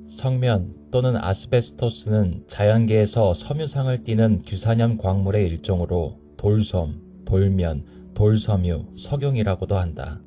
성면 또는 아스베스토스는 자연계에서 섬유상을 띠는 규산염 광물의 일종으로 돌솜, 돌면, 돌섬유, 석용이라고도 한다.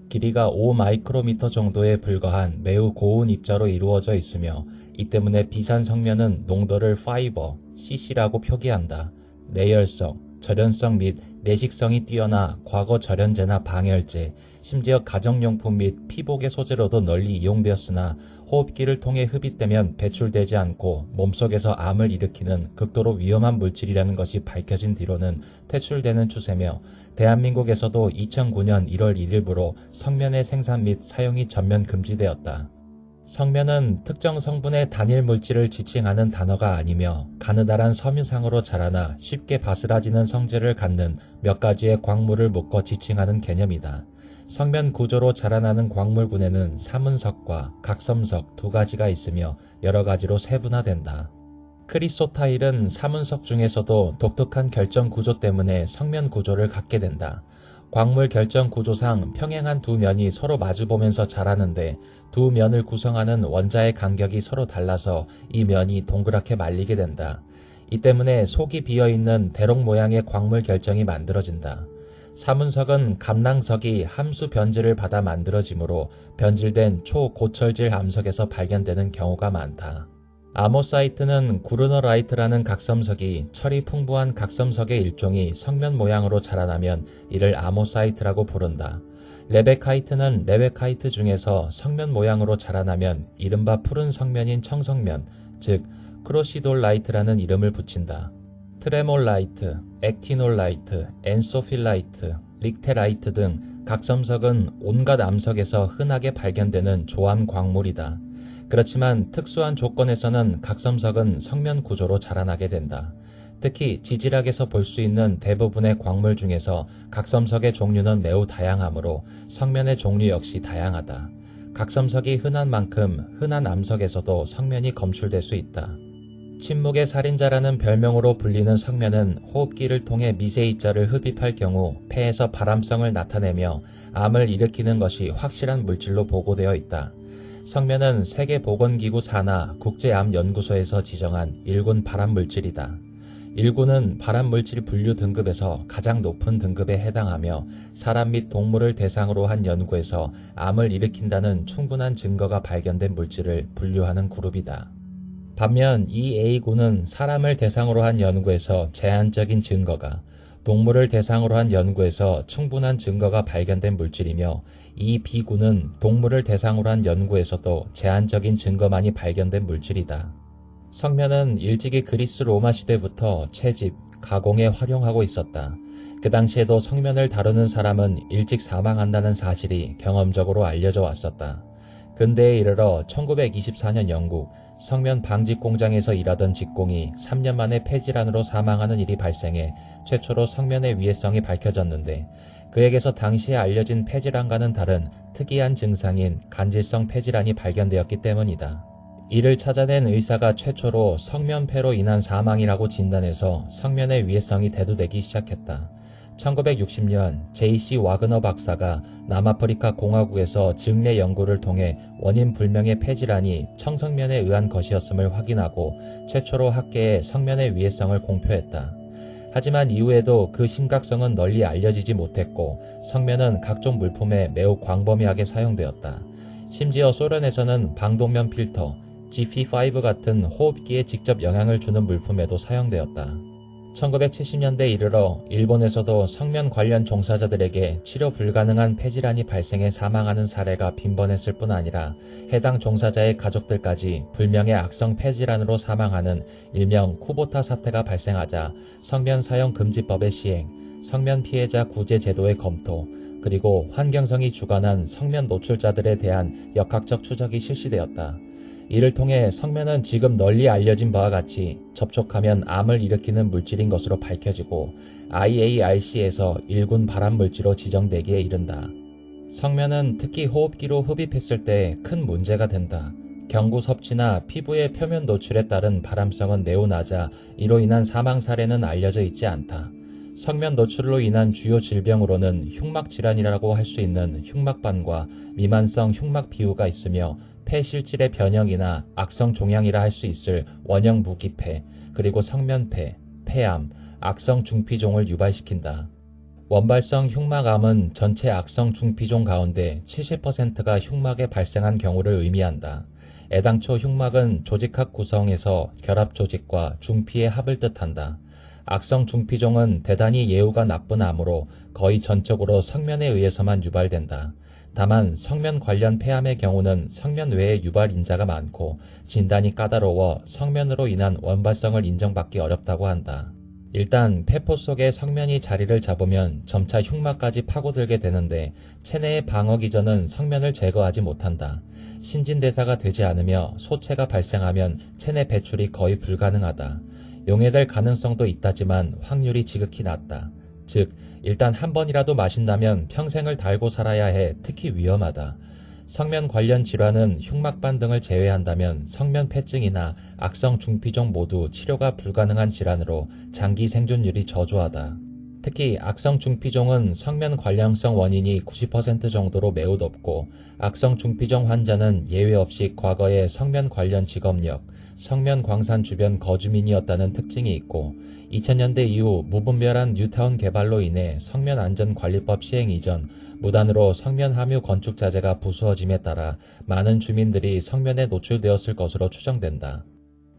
길이가 5마이크로미터 정도에 불과한 매우 고운 입자로 이루어져 있으며 이 때문에 비산 성면은 농도를 파이버, CC라고 표기한다. 내열성, 절연성 및 내식성이 뛰어나 과거 절연제나 방열제, 심지어 가정용품 및 피복의 소재로도 널리 이용되었으나 호흡기를 통해 흡입되면 배출되지 않고 몸속에서 암을 일으키는 극도로 위험한 물질이라는 것이 밝혀진 뒤로는 퇴출되는 추세며 대한민국에서도 2009년 1월 1일부로 성면의 생산 및 사용이 전면 금지되었다. 성면은 특정 성분의 단일 물질을 지칭하는 단어가 아니며 가느다란 섬유상으로 자라나 쉽게 바스라지는 성질을 갖는 몇 가지의 광물을 묶어 지칭하는 개념이다. 성면 구조로 자라나는 광물군에는 사문석과 각섬석 두 가지가 있으며 여러 가지로 세분화된다. 크리소타일은 사문석 중에서도 독특한 결정 구조 때문에 성면 구조를 갖게 된다. 광물 결정 구조상 평행한 두 면이 서로 마주보면서 자라는데 두 면을 구성하는 원자의 간격이 서로 달라서 이 면이 동그랗게 말리게 된다. 이 때문에 속이 비어있는 대롱 모양의 광물 결정이 만들어진다. 사문석은 감낭석이 함수 변질을 받아 만들어지므로 변질된 초고철질 암석에서 발견되는 경우가 많다. 아모사이트는 구르너라이트라는 각섬석이 철이 풍부한 각섬석의 일종이 성면 모양으로 자라나면 이를 아모사이트라고 부른다. 레베카이트는 레베카이트 중에서 성면 모양으로 자라나면 이른바 푸른 성면인 청성면, 즉 크로시돌라이트라는 이름을 붙인다. 트레몰라이트, 액티놀라이트, 엔소필라이트, 릭테라이트 등 각섬석은 온갖 암석에서 흔하게 발견되는 조암 광물이다. 그렇지만 특수한 조건에서는 각섬석은 성면 구조로 자라나게 된다. 특히 지질학에서 볼 수 있는 대부분의 광물 중에서 각섬석의 종류는 매우 다양하므로 성면의 종류 역시 다양하다. 각섬석이 흔한 만큼 흔한 암석에서도 성면이 검출될 수 있다. 침묵의 살인자라는 별명으로 불리는 성면은 호흡기를 통해 미세 입자를 흡입할 경우 폐에서 발암성을 나타내며 암을 일으키는 것이 확실한 물질로 보고되어 있다. 성면은 세계보건기구 산하 국제암연구소에서 지정한 1군 발암물질이다. 1군은 발암물질 분류 등급에서 가장 높은 등급에 해당하며 사람 및 동물을 대상으로 한 연구에서 암을 일으킨다는 충분한 증거가 발견된 물질을 분류하는 그룹이다. 반면 이 A군은 사람을 대상으로 한 연구에서 제한적인 증거가, 동물을 대상으로 한 연구에서 충분한 증거가 발견된 물질이며 이 B군은 동물을 대상으로 한 연구에서도 제한적인 증거만이 발견된 물질이다. 성면은 일찍이 그리스 로마 시대부터 채집, 가공에 활용하고 있었다. 그 당시에도 성면을 다루는 사람은 일찍 사망한다는 사실이 경험적으로 알려져 왔었다. 근대에 이르러 1924년 영국 성면 방직 공장에서 일하던 직공이 3년 만에 폐질환으로 사망하는 일이 발생해 최초로 성면의 위해성이 밝혀졌는데 그에게서 당시에 알려진 폐질환과는 다른 특이한 증상인 간질성 폐질환이 발견되었기 때문이다. 이를 찾아낸 의사가 최초로 성면폐로 인한 사망이라고 진단해서 성면의 위해성이 대두되기 시작했다. 1960년 J.C. 와그너 박사가 남아프리카 공화국에서 증례 연구를 통해 원인 불명의 폐질환이 청성면에 의한 것이었음을 확인하고 최초로 학계에 성면의 위해성을 공표했다. 하지만 이후에도 그 심각성은 널리 알려지지 못했고 성면은 각종 물품에 매우 광범위하게 사용되었다. 심지어 소련에서는 방독면 필터, GP5 같은 호흡기에 직접 영향을 주는 물품에도 사용되었다. 1970년대에 이르러 일본에서도 성면 관련 종사자들에게 치료 불가능한 폐질환이 발생해 사망하는 사례가 빈번했을 뿐 아니라 해당 종사자의 가족들까지 불명의 악성 폐질환으로 사망하는 일명 쿠보타 사태가 발생하자 성면 사용 금지법의 시행, 성면 피해자 구제 제도의 검토, 그리고 환경성이 주관한 성면 노출자들에 대한 역학적 추적이 실시되었다. 이를 통해 성면은 지금 널리 알려진 바와 같이 접촉하면 암을 일으키는 물질인 것으로 밝혀지고 IARC에서 1군 발암물질로 지정되기에 이른다. 성면은 특히 호흡기로 흡입했을 때 큰 문제가 된다. 경구 섭취나 피부의 표면 노출에 따른 발암성은 매우 낮아 이로 인한 사망 사례는 알려져 있지 않다. 성면 노출로 인한 주요 질병으로는 흉막 질환이라고 할 수 있는 흉막반과 미만성 흉막 비후가 있으며 폐 실질의 변형이나 악성 종양이라 할 수 있을 원형 무기폐, 그리고 성면폐, 폐암, 악성 중피종을 유발시킨다. 원발성 흉막암은 전체 악성 중피종 가운데 70%가 흉막에 발생한 경우를 의미한다. 애당초 흉막은 조직학 구성에서 결합 조직과 중피의 합을 뜻한다. 악성 중피종은 대단히 예후가 나쁜 암으로 거의 전적으로 성면에 의해서만 유발된다. 다만 성면 관련 폐암의 경우는 성면 외에 유발 인자가 많고 진단이 까다로워 성면으로 인한 원발성을 인정받기 어렵다고 한다. 일단 폐포 속에 성면이 자리를 잡으면 점차 흉막까지 파고들게 되는데 체내의 방어 기전은 성면을 제거하지 못한다. 신진대사가 되지 않으며 소체가 발생하면 체내 배출이 거의 불가능하다. 용해될 가능성도 있다지만 확률이 지극히 낮다. 즉, 일단 한 번이라도 마신다면 평생을 달고 살아야 해 특히 위험하다. 성면 관련 질환은 흉막반 등을 제외한다면 성면폐증이나 악성 중피종 모두 치료가 불가능한 질환으로 장기 생존율이 저조하다. 특히 악성 중피종은 성면 관량성 원인이 90% 정도로 매우 높고 악성 중피종 환자는 예외 없이 과거에 성면 관련 직업력, 성면 광산 주변 거주민이었다는 특징이 있고 2000년대 이후 무분별한 뉴타운 개발로 인해 성면안전관리법 시행 이전 무단으로 성면 함유 건축 자재가 부수어짐에 따라 많은 주민들이 성면에 노출되었을 것으로 추정된다.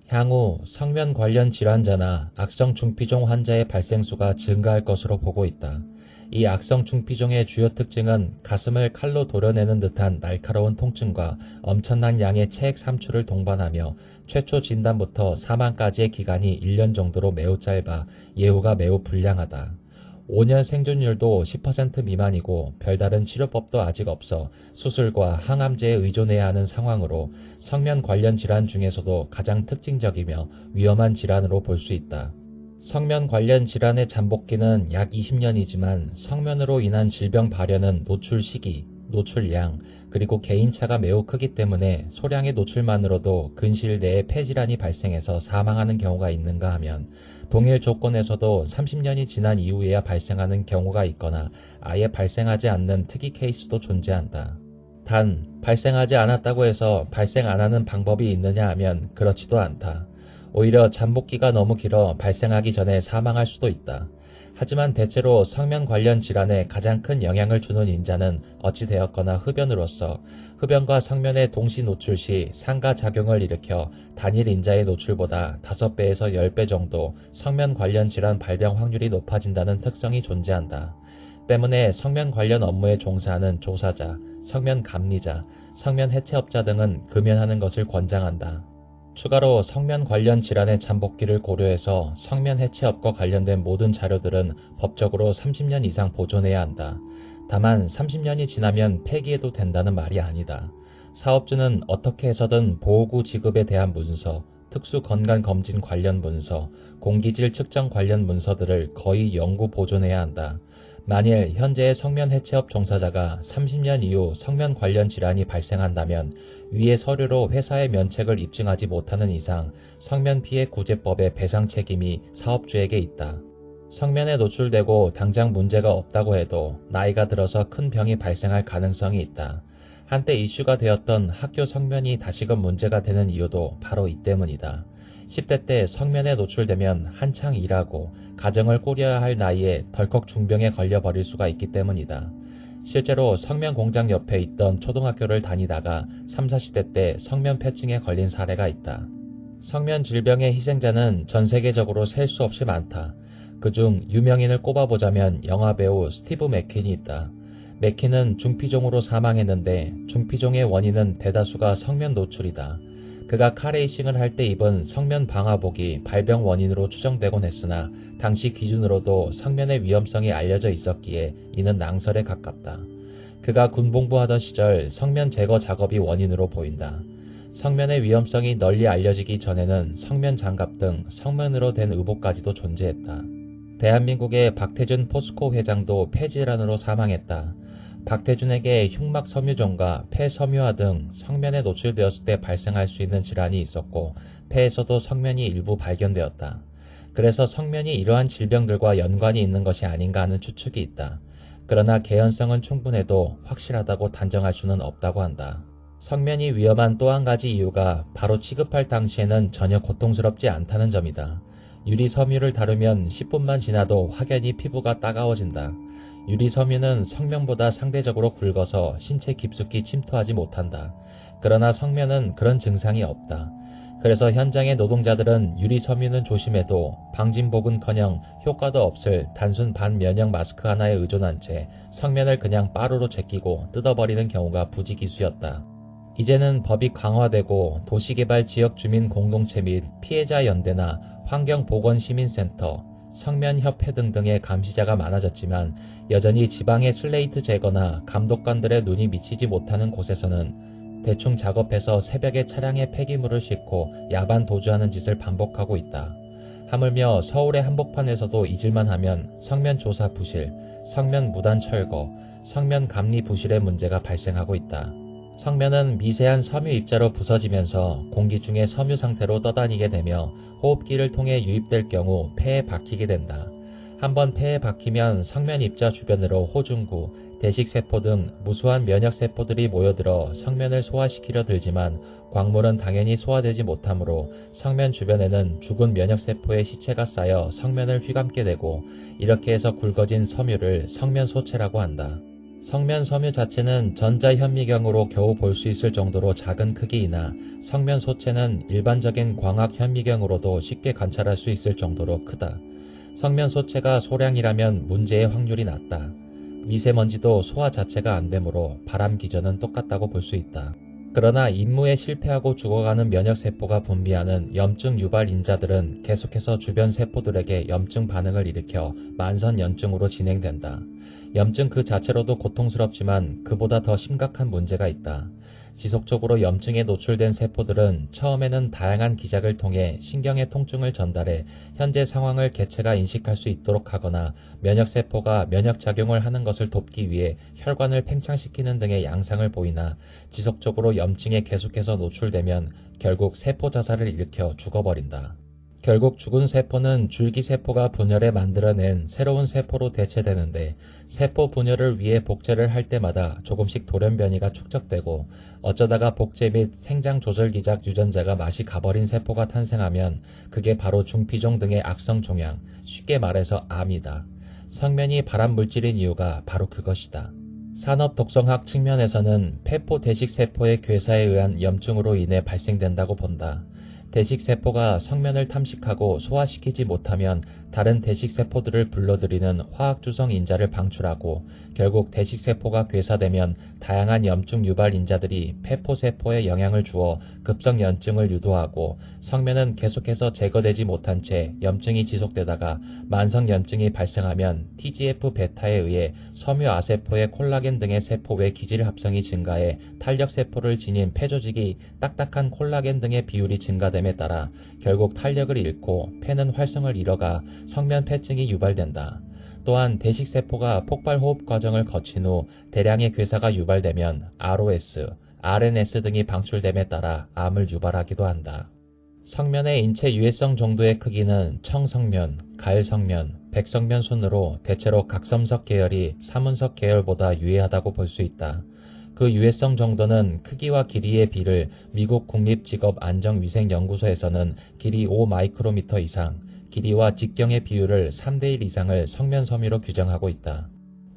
향후 성면 관련 질환자나 악성 중피종 환자의 발생수가 증가할 것으로 보고 있다. 이 악성 중피종의 주요 특징은 가슴을 칼로 도려내는 듯한 날카로운 통증과 엄청난 양의 체액 삼출을 동반하며 최초 진단부터 사망까지의 기간이 1년 정도로 매우 짧아 예후가 매우 불량하다. 5년 생존율도 10% 미만이고 별다른 치료법도 아직 없어 수술과 항암제에 의존해야 하는 상황으로 성면 관련 질환 중에서도 가장 특징적이며 위험한 질환으로 볼 수 있다. 성면 관련 질환의 잠복기는 약 20년이지만 성면으로 인한 질병 발현은 노출 시기, 노출량, 그리고 개인차가 매우 크기 때문에 소량의 노출만으로도 근시일 내에 폐질환이 발생해서 사망하는 경우가 있는가 하면 동일 조건에서도 30년이 지난 이후에야 발생하는 경우가 있거나 아예 발생하지 않는 특이 케이스도 존재한다. 단, 발생하지 않았다고 해서 발생 안 하는 방법이 있느냐 하면 그렇지도 않다. 오히려 잠복기가 너무 길어 발생하기 전에 사망할 수도 있다. 하지만 대체로 성면 관련 질환에 가장 큰 영향을 주는 인자는 어찌되었거나 흡연으로서 흡연과 성면의 동시 노출 시 상가작용을 일으켜 단일 인자의 노출보다 5배에서 10배 정도 성면 관련 질환 발병 확률이 높아진다는 특성이 존재한다. 때문에 성면 관련 업무에 종사하는 조사자, 성면 감리자, 성면 해체업자 등은 금연하는 것을 권장한다. 추가로 성면 관련 질환의 잠복기를 고려해서 성면 해체업과 관련된 모든 자료들은 법적으로 30년 이상 보존해야 한다. 다만 30년이 지나면 폐기해도 된다는 말이 아니다. 사업주는 어떻게 해서든 보호구 지급에 대한 문서, 특수건강검진 관련 문서, 공기질 측정 관련 문서들을 거의 영구 보존해야 한다. 만일 현재의 성면 해체업 종사자가 30년 이후 성면 관련 질환이 발생한다면 위의 서류로 회사의 면책을 입증하지 못하는 이상 성면 피해 구제법의 배상 책임이 사업주에게 있다. 성면에 노출되고 당장 문제가 없다고 해도 나이가 들어서 큰 병이 발생할 가능성이 있다. 한때 이슈가 되었던 학교 성면이 다시금 문제가 되는 이유도 바로 이 때문이다. 10대 때 성면에 노출되면 한창 일하고 가정을 꾸려야 할 나이에 덜컥 중병에 걸려버릴 수가 있기 때문이다. 실제로 성면 공장 옆에 있던 초등학교를 다니다가 3, 40대 때 성면 폐증에 걸린 사례가 있다. 성면 질병의 희생자는 전 세계적으로 셀 수 없이 많다. 그중 유명인을 꼽아보자면 영화배우 스티브 맥퀸이 있다. 맥퀸은 중피종으로 사망했는데 중피종의 원인은 대다수가 성면 노출이다. 그가 카레이싱을 할 때 입은 성면 방화복이 발병 원인으로 추정되곤 했으나 당시 기준으로도 성면의 위험성이 알려져 있었기에 이는 낭설에 가깝다. 그가 군복무하던 시절 성면 제거 작업이 원인으로 보인다. 성면의 위험성이 널리 알려지기 전에는 성면 장갑 등 성면으로 된 의복까지도 존재했다. 대한민국의 박태준 포스코 회장도 폐질환으로 사망했다. 박태준에게 흉막 섬유종과 폐 섬유화 등 성면에 노출되었을 때 발생할 수 있는 질환이 있었고 폐에서도 성면이 일부 발견되었다. 그래서 성면이 이러한 질병들과 연관이 있는 것이 아닌가 하는 추측이 있다. 그러나 개연성은 충분해도 확실하다고 단정할 수는 없다고 한다. 성면이 위험한 또 한 가지 이유가 바로 취급할 당시에는 전혀 고통스럽지 않다는 점이다. 유리 섬유를 다루면 10분만 지나도 확연히 피부가 따가워진다. 유리 섬유는 성면보다 상대적으로 굵어서 신체 깊숙이 침투하지 못한다. 그러나 성면은 그런 증상이 없다. 그래서 현장의 노동자들은 유리 섬유는 조심해도 방진복은커녕 효과도 없을 단순 반면역 마스크 하나에 의존한 채 성면을 그냥 빠루로 제끼고 뜯어버리는 경우가 부지기수였다. 이제는 법이 강화되고 도시개발 지역 주민 공동체 및 피해자 연대나 환경보건시민센터, 성면협회 등등의 감시자가 많아졌지만 여전히 지방의 슬레이트 제거나 감독관들의 눈이 미치지 못하는 곳에서는 대충 작업해서 새벽에 차량에 폐기물을 싣고 야반 도주하는 짓을 반복하고 있다. 하물며 서울의 한복판에서도 잊을만 하면 성면 조사 부실, 성면 무단 철거, 성면 감리 부실의 문제가 발생하고 있다. 성면은 미세한 섬유 입자로 부서지면서 공기 중에 섬유 상태로 떠다니게 되며 호흡기를 통해 유입될 경우 폐에 박히게 된다. 한번 폐에 박히면 성면 입자 주변으로 호중구, 대식세포 등 무수한 면역세포들이 모여들어 성면을 소화시키려 들지만 광물은 당연히 소화되지 못하므로 성면 주변에는 죽은 면역세포의 시체가 쌓여 성면을 휘감게 되고 이렇게 해서 굵어진 섬유를 성면소체라고 한다. 성면 섬유 자체는 전자현미경으로 겨우 볼 수 있을 정도로 작은 크기이나 성면 소체는 일반적인 광학 현미경으로도 쉽게 관찰할 수 있을 정도로 크다. 성면 소체가 소량이라면 문제의 확률이 낮다. 미세먼지도 소화 자체가 안 되므로 바람 기전은 똑같다고 볼 수 있다. 그러나 임무에 실패하고 죽어가는 면역세포가 분비하는 염증 유발 인자들은 계속해서 주변 세포들에게 염증 반응을 일으켜 만선염증으로 진행된다. 염증 그 자체로도 고통스럽지만 그보다 더 심각한 문제가 있다. 지속적으로 염증에 노출된 세포들은 처음에는 다양한 기작을 통해 신경의 통증을 전달해 현재 상황을 개체가 인식할 수 있도록 하거나 면역세포가 면역작용을 하는 것을 돕기 위해 혈관을 팽창시키는 등의 양상을 보이나 지속적으로 염증에 계속해서 노출되면 결국 세포 자살을 일으켜 죽어버린다. 결국 죽은 세포는 줄기세포가 분열해 만들어낸 새로운 세포로 대체되는데 세포 분열을 위해 복제를 할 때마다 조금씩 돌연변이가 축적되고 어쩌다가 복제 및 생장 조절 기작 유전자가 맛이 가버린 세포가 탄생하면 그게 바로 중피종 등의 악성 종양, 쉽게 말해서 암이다. 성면이 발암 물질인 이유가 바로 그것이다. 산업 독성학 측면에서는 폐포 대식세포의 괴사에 의한 염증으로 인해 발생된다고 본다. 대식세포가 성면을 탐식하고 소화시키지 못하면 다른 대식세포들을 불러들이는 화학주성 인자를 방출하고 결국 대식세포가 괴사되면 다양한 염증 유발 인자들이 폐포세포에 영향을 주어 급성염증을 유도하고 성면은 계속해서 제거되지 못한 채 염증이 지속되다가 만성염증이 발생하면 TGF-베타에 의해 섬유아세포의 콜라겐 등의 세포 외 기질 합성이 증가해 탄력세포를 지닌 폐조직이 딱딱한 콜라겐 등의 비율이 증가되며 에 따라 결국 탄력을 잃고 폐는 활성을 잃어가 성면 폐증이 유발된다. 또한 대식세포가 폭발호흡 과정을 거친 후 대량의 괴사가 유발되면 ROS, RNS 등이 방출됨에 따라 암을 유발하기도 한다. 성면의 인체 유해성 정도의 크기는 청성면, 가일성면, 백성면 순으로 대체로 각섬석 계열이 사문석 계열보다 유해하다고 볼 수 있다. 그 유해성 정도는 크기와 길이의 비를 미국 국립직업안정위생연구소에서는 길이 5마이크로미터 이상, 길이와 직경의 비율을 3대1 이상을 성면 섬유로 규정하고 있다.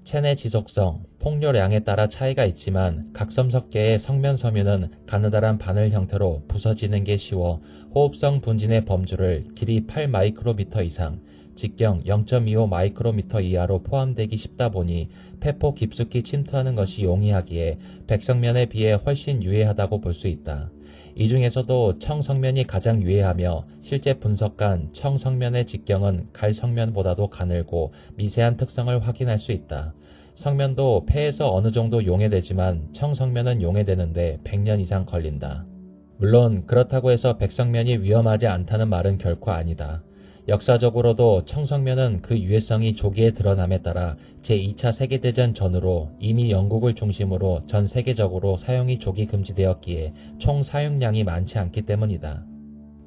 체내 지속성, 폭로량에 따라 차이가 있지만 각섬석계의 성면 섬유는 가느다란 바늘 형태로 부서지는 게 쉬워 호흡성 분진의 범주를 길이 8마이크로미터 이상, 직경 0.25 마이크로미터 이하로 포함되기 쉽다 보니 폐포 깊숙이 침투하는 것이 용이하기에 백성면에 비해 훨씬 유해하다고 볼 수 있다. 이 중에서도 청성면이 가장 유해하며 실제 분석한 청성면의 직경은 갈성면보다도 가늘고 미세한 특성을 확인할 수 있다. 성면도 폐에서 어느 정도 용해되지만 청성면은 용해되는데 100년 이상 걸린다. 물론 그렇다고 해서 백성면이 위험하지 않다는 말은 결코 아니다. 역사적으로도 청성면은 그 유해성이 조기에 드러남에 따라 제2차 세계대전 전후로 이미 영국을 중심으로 전 세계적으로 사용이 조기 금지되었기에 총 사용량이 많지 않기 때문이다.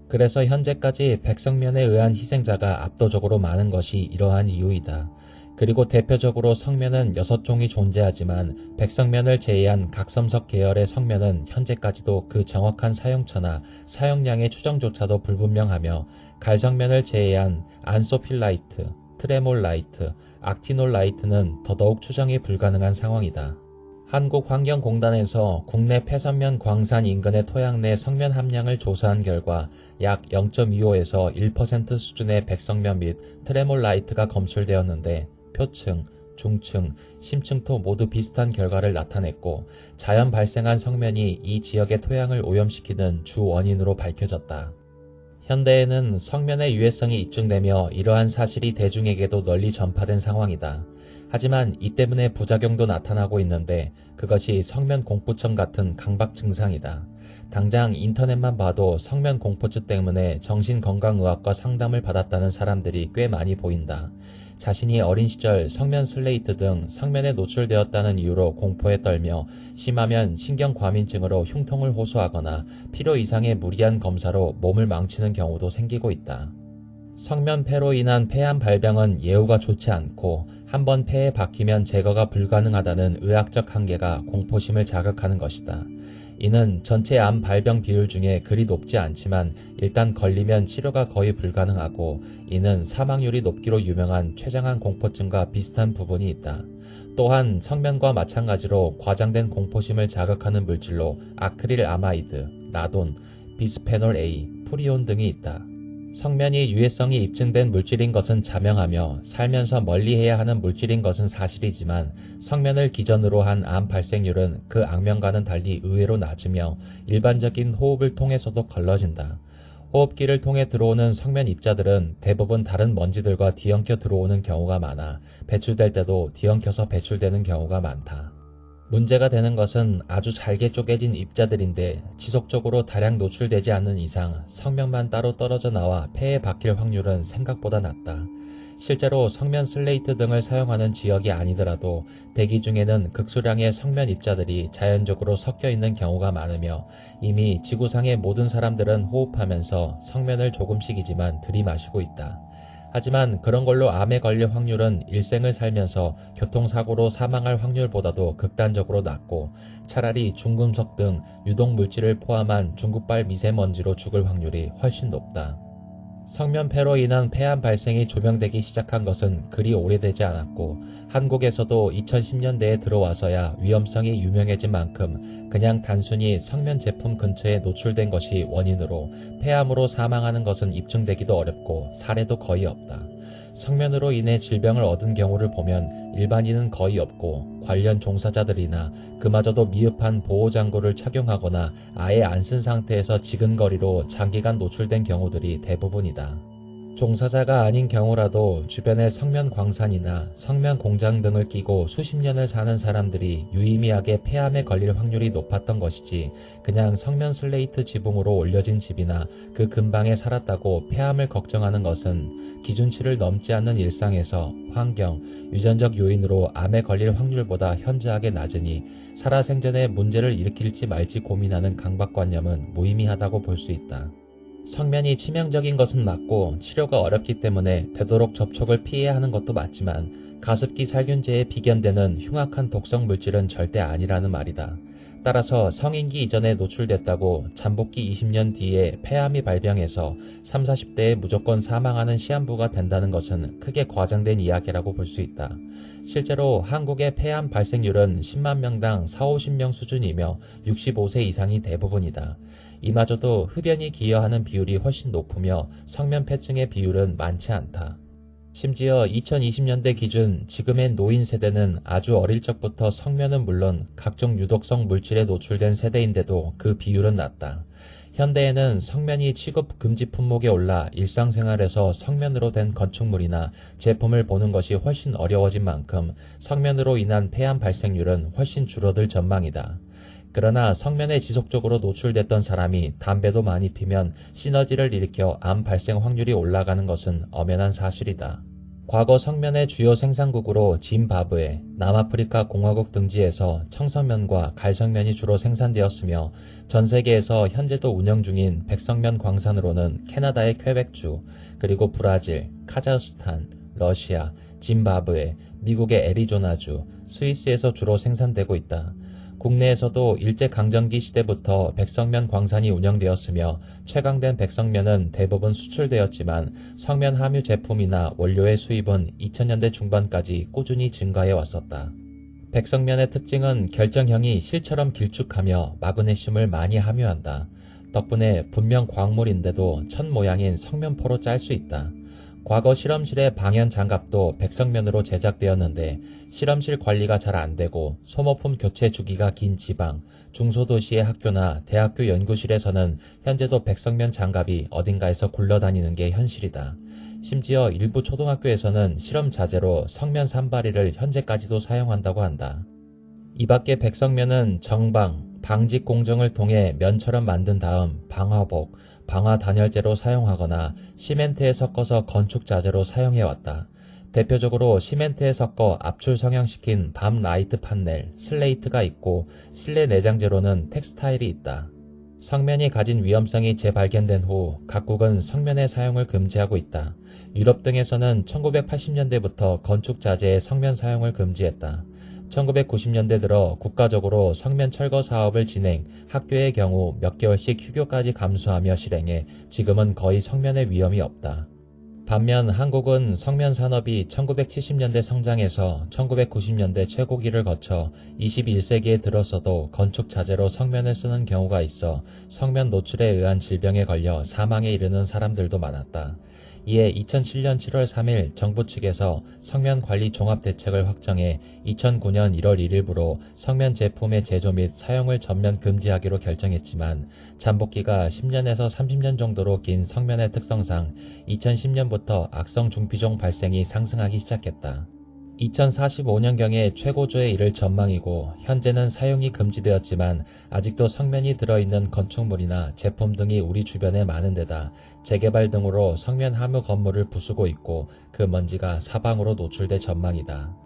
그래서 현재까지 백성면에 의한 희생자가 압도적으로 많은 것이 이러한 이유이다. 그리고 대표적으로 성면은 6종이 존재하지만 백성면을 제외한 각섬석 계열의 성면은 현재까지도 그 정확한 사용처나 사용량의 추정조차도 불분명하며 갈성면을 제외한 안소필라이트, 트레몰라이트, 악티놀라이트는 더더욱 추정이 불가능한 상황이다. 한국환경공단에서 국내 폐선면 광산 인근의 토양 내 성면 함량을 조사한 결과 약 0.25에서 1% 수준의 백성면 및 트레몰라이트가 검출되었는데 표층, 중층, 심층토 모두 비슷한 결과를 나타냈고 자연 발생한 성면이 이 지역의 토양을 오염시키는 주 원인으로 밝혀졌다. 현대에는 성면의 유해성이 입증되며 이러한 사실이 대중에게도 널리 전파된 상황이다. 하지만 이 때문에 부작용도 나타나고 있는데 그것이 성면 공포증 같은 강박 증상이다. 당장 인터넷만 봐도 성면 공포증 때문에 정신건강의학과 상담을 받았다는 사람들이 꽤 많이 보인다. 자신이 어린 시절 성면 슬레이트 등 성면에 노출되었다는 이유로 공포에 떨며 심하면 신경과민증으로 흉통을 호소하거나 필요 이상의 무리한 검사로 몸을 망치는 경우도 생기고 있다. 성면 폐로 인한 폐암 발병은 예후가 좋지 않고 한번 폐에 박히면 제거가 불가능하다는 의학적 한계가 공포심을 자극하는 것이다. 이는 전체 암 발병 비율 중에 그리 높지 않지만 일단 걸리면 치료가 거의 불가능하고 이는 사망률이 높기로 유명한 췌장암 공포증과 비슷한 부분이 있다. 또한 성면과 마찬가지로 과장된 공포심을 자극하는 물질로 아크릴 아마이드, 라돈, 비스페놀 A, 프리온 등이 있다. 성면이 유해성이 입증된 물질인 것은 자명하며 살면서 멀리해야 하는 물질인 것은 사실이지만 성면을 기전으로 한 암 발생률은 그 악명과는 달리 의외로 낮으며 일반적인 호흡을 통해서도 걸러진다. 호흡기를 통해 들어오는 성면 입자들은 대부분 다른 먼지들과 뒤엉켜 들어오는 경우가 많아 배출될 때도 뒤엉켜서 배출되는 경우가 많다. 문제가 되는 것은 아주 잘게 쪼개진 입자들인데 지속적으로 다량 노출되지 않는 이상 성면만 따로 떨어져 나와 폐에 박힐 확률은 생각보다 낮다. 실제로 성면 슬레이트 등을 사용하는 지역이 아니더라도 대기 중에는 극소량의 성면 입자들이 자연적으로 섞여 있는 경우가 많으며 이미 지구상의 모든 사람들은 호흡하면서 성면을 조금씩이지만 들이마시고 있다. 하지만 그런 걸로 암에 걸릴 확률은 일생을 살면서 교통사고로 사망할 확률보다도 극단적으로 낮고 차라리 중금속 등 유독물질을 포함한 중국발 미세먼지로 죽을 확률이 훨씬 높다. 성면폐로 인한 폐암 발생이 조명되기 시작한 것은 그리 오래되지 않았고 한국에서도 2010년대에 들어와서야 위험성이 유명해진 만큼 그냥 단순히 성면 제품 근처에 노출된 것이 원인으로 폐암으로 사망하는 것은 입증되기도 어렵고 사례도 거의 없다. 성면으로 인해 질병을 얻은 경우를 보면 일반인은 거의 없고 관련 종사자들이나 그마저도 미흡한 보호장구를 착용하거나 아예 안 쓴 상태에서 지근거리로 장기간 노출된 경우들이 대부분이다. 종사자가 아닌 경우라도 주변에 성면 광산이나 성면 공장 등을 끼고 수십 년을 사는 사람들이 유의미하게 폐암에 걸릴 확률이 높았던 것이지 그냥 성면 슬레이트 지붕으로 올려진 집이나 그 근방에 살았다고 폐암을 걱정하는 것은 기준치를 넘지 않는 일상에서 환경, 유전적 요인으로 암에 걸릴 확률보다 현저하게 낮으니 살아생전에 문제를 일으킬지 말지 고민하는 강박관념은 무의미하다고 볼 수 있다. 성면이 치명적인 것은 맞고 치료가 어렵기 때문에 되도록 접촉을 피해야 하는 것도 맞지만 가습기 살균제에 비견되는 흉악한 독성 물질은 절대 아니라는 말이다. 따라서 성인기 이전에 노출됐다고 잠복기 20년 뒤에 폐암이 발병해서 30, 40대에 무조건 사망하는 시한부가 된다는 것은 크게 과장된 이야기라고 볼 수 있다. 실제로 한국의 폐암 발생률은 10만 명당 4, 50명 수준이며 65세 이상이 대부분이다. 이마저도 흡연이 기여하는 비율이 훨씬 높으며 성면폐증의 비율은 많지 않다. 심지어 2020년대 기준 지금의 노인 세대는 아주 어릴 적부터 성면은 물론 각종 유독성 물질에 노출된 세대인데도 그 비율은 낮다. 현대에는 성면이 취급 금지 품목에 올라 일상생활에서 성면으로 된 건축물이나 제품을 보는 것이 훨씬 어려워진 만큼 성면으로 인한 폐암 발생률은 훨씬 줄어들 전망이다. 그러나 성면에 지속적으로 노출됐던 사람이 담배도 많이 피면 시너지를 일으켜 암 발생 확률이 올라가는 것은 엄연한 사실이다. 과거 성면의 주요 생산국으로 짐바브웨, 남아프리카 공화국 등지에서 청성면과 갈성면이 주로 생산되었으며 전 세계에서 현재도 운영 중인 백성면 광산으로는 캐나다의 퀘벡주, 그리고 브라질, 카자흐스탄, 러시아, 짐바브웨, 미국의 애리조나주, 스위스에서 주로 생산되고 있다. 국내에서도 일제강점기 시대부터 백성면 광산이 운영되었으며 채광된 백성면은 대부분 수출되었지만 성면 함유 제품이나 원료의 수입은 2000년대 중반까지 꾸준히 증가해 왔었다. 백성면의 특징은 결정형이 실처럼 길쭉하며 마그네슘을 많이 함유한다. 덕분에 분명 광물인데도 천 모양인 성면포로 짤 수 있다. 과거 실험실의 방연 장갑도 백성면으로 제작되었는데 실험실 관리가 잘 안되고 소모품 교체 주기가 긴 지방, 중소도시의 학교나 대학교 연구실에서는 현재도 백성면 장갑이 어딘가에서 굴러다니는 게 현실이다. 심지어 일부 초등학교에서는 실험 자재로 성면 산바리를 현재까지도 사용한다고 한다. 이 밖에 백성면은 정방, 방직 공정을 통해 면처럼 만든 다음 방화복, 방화단열재로 사용하거나 시멘트에 섞어서 건축자재로 사용해왔다. 대표적으로 시멘트에 섞어 압출 성형시킨 밤 라이트 판넬, 슬레이트가 있고 실내 내장재로는 텍스타일이 있다. 성면이 가진 위험성이 재발견된 후 각국은 성면의 사용을 금지하고 있다. 유럽 등에서는 1980년대부터 건축자재의 성면 사용을 금지했다. 1990년대 들어 국가적으로 성면 철거 사업을 진행, 학교의 경우 몇 개월씩 휴교까지 감수하며 실행해 지금은 거의 성면의 위험이 없다. 반면 한국은 성면 산업이 1970년대 성장해서 1990년대 최고기를 거쳐 21세기에 들어서도 건축 자재로 성면을 쓰는 경우가 있어 성면 노출에 의한 질병에 걸려 사망에 이르는 사람들도 많았다. 이에 2007년 7월 3일 정부 측에서 성면 관리 종합 대책을 확정해 2009년 1월 1일부로 성면 제품의 제조 및 사용을 전면 금지하기로 결정했지만 잠복기가 10년에서 30년 정도로 긴 성면의 특성상 2010년부터 악성 중피종 발생이 상승하기 시작했다. 2045년경에 최고조에 이를 전망이고 현재는 사용이 금지되었지만 아직도 성면이 들어있는 건축물이나 제품 등이 우리 주변에 많은 데다 재개발 등으로 성면 함유 건물을 부수고 있고 그 먼지가 사방으로 노출될 전망이다.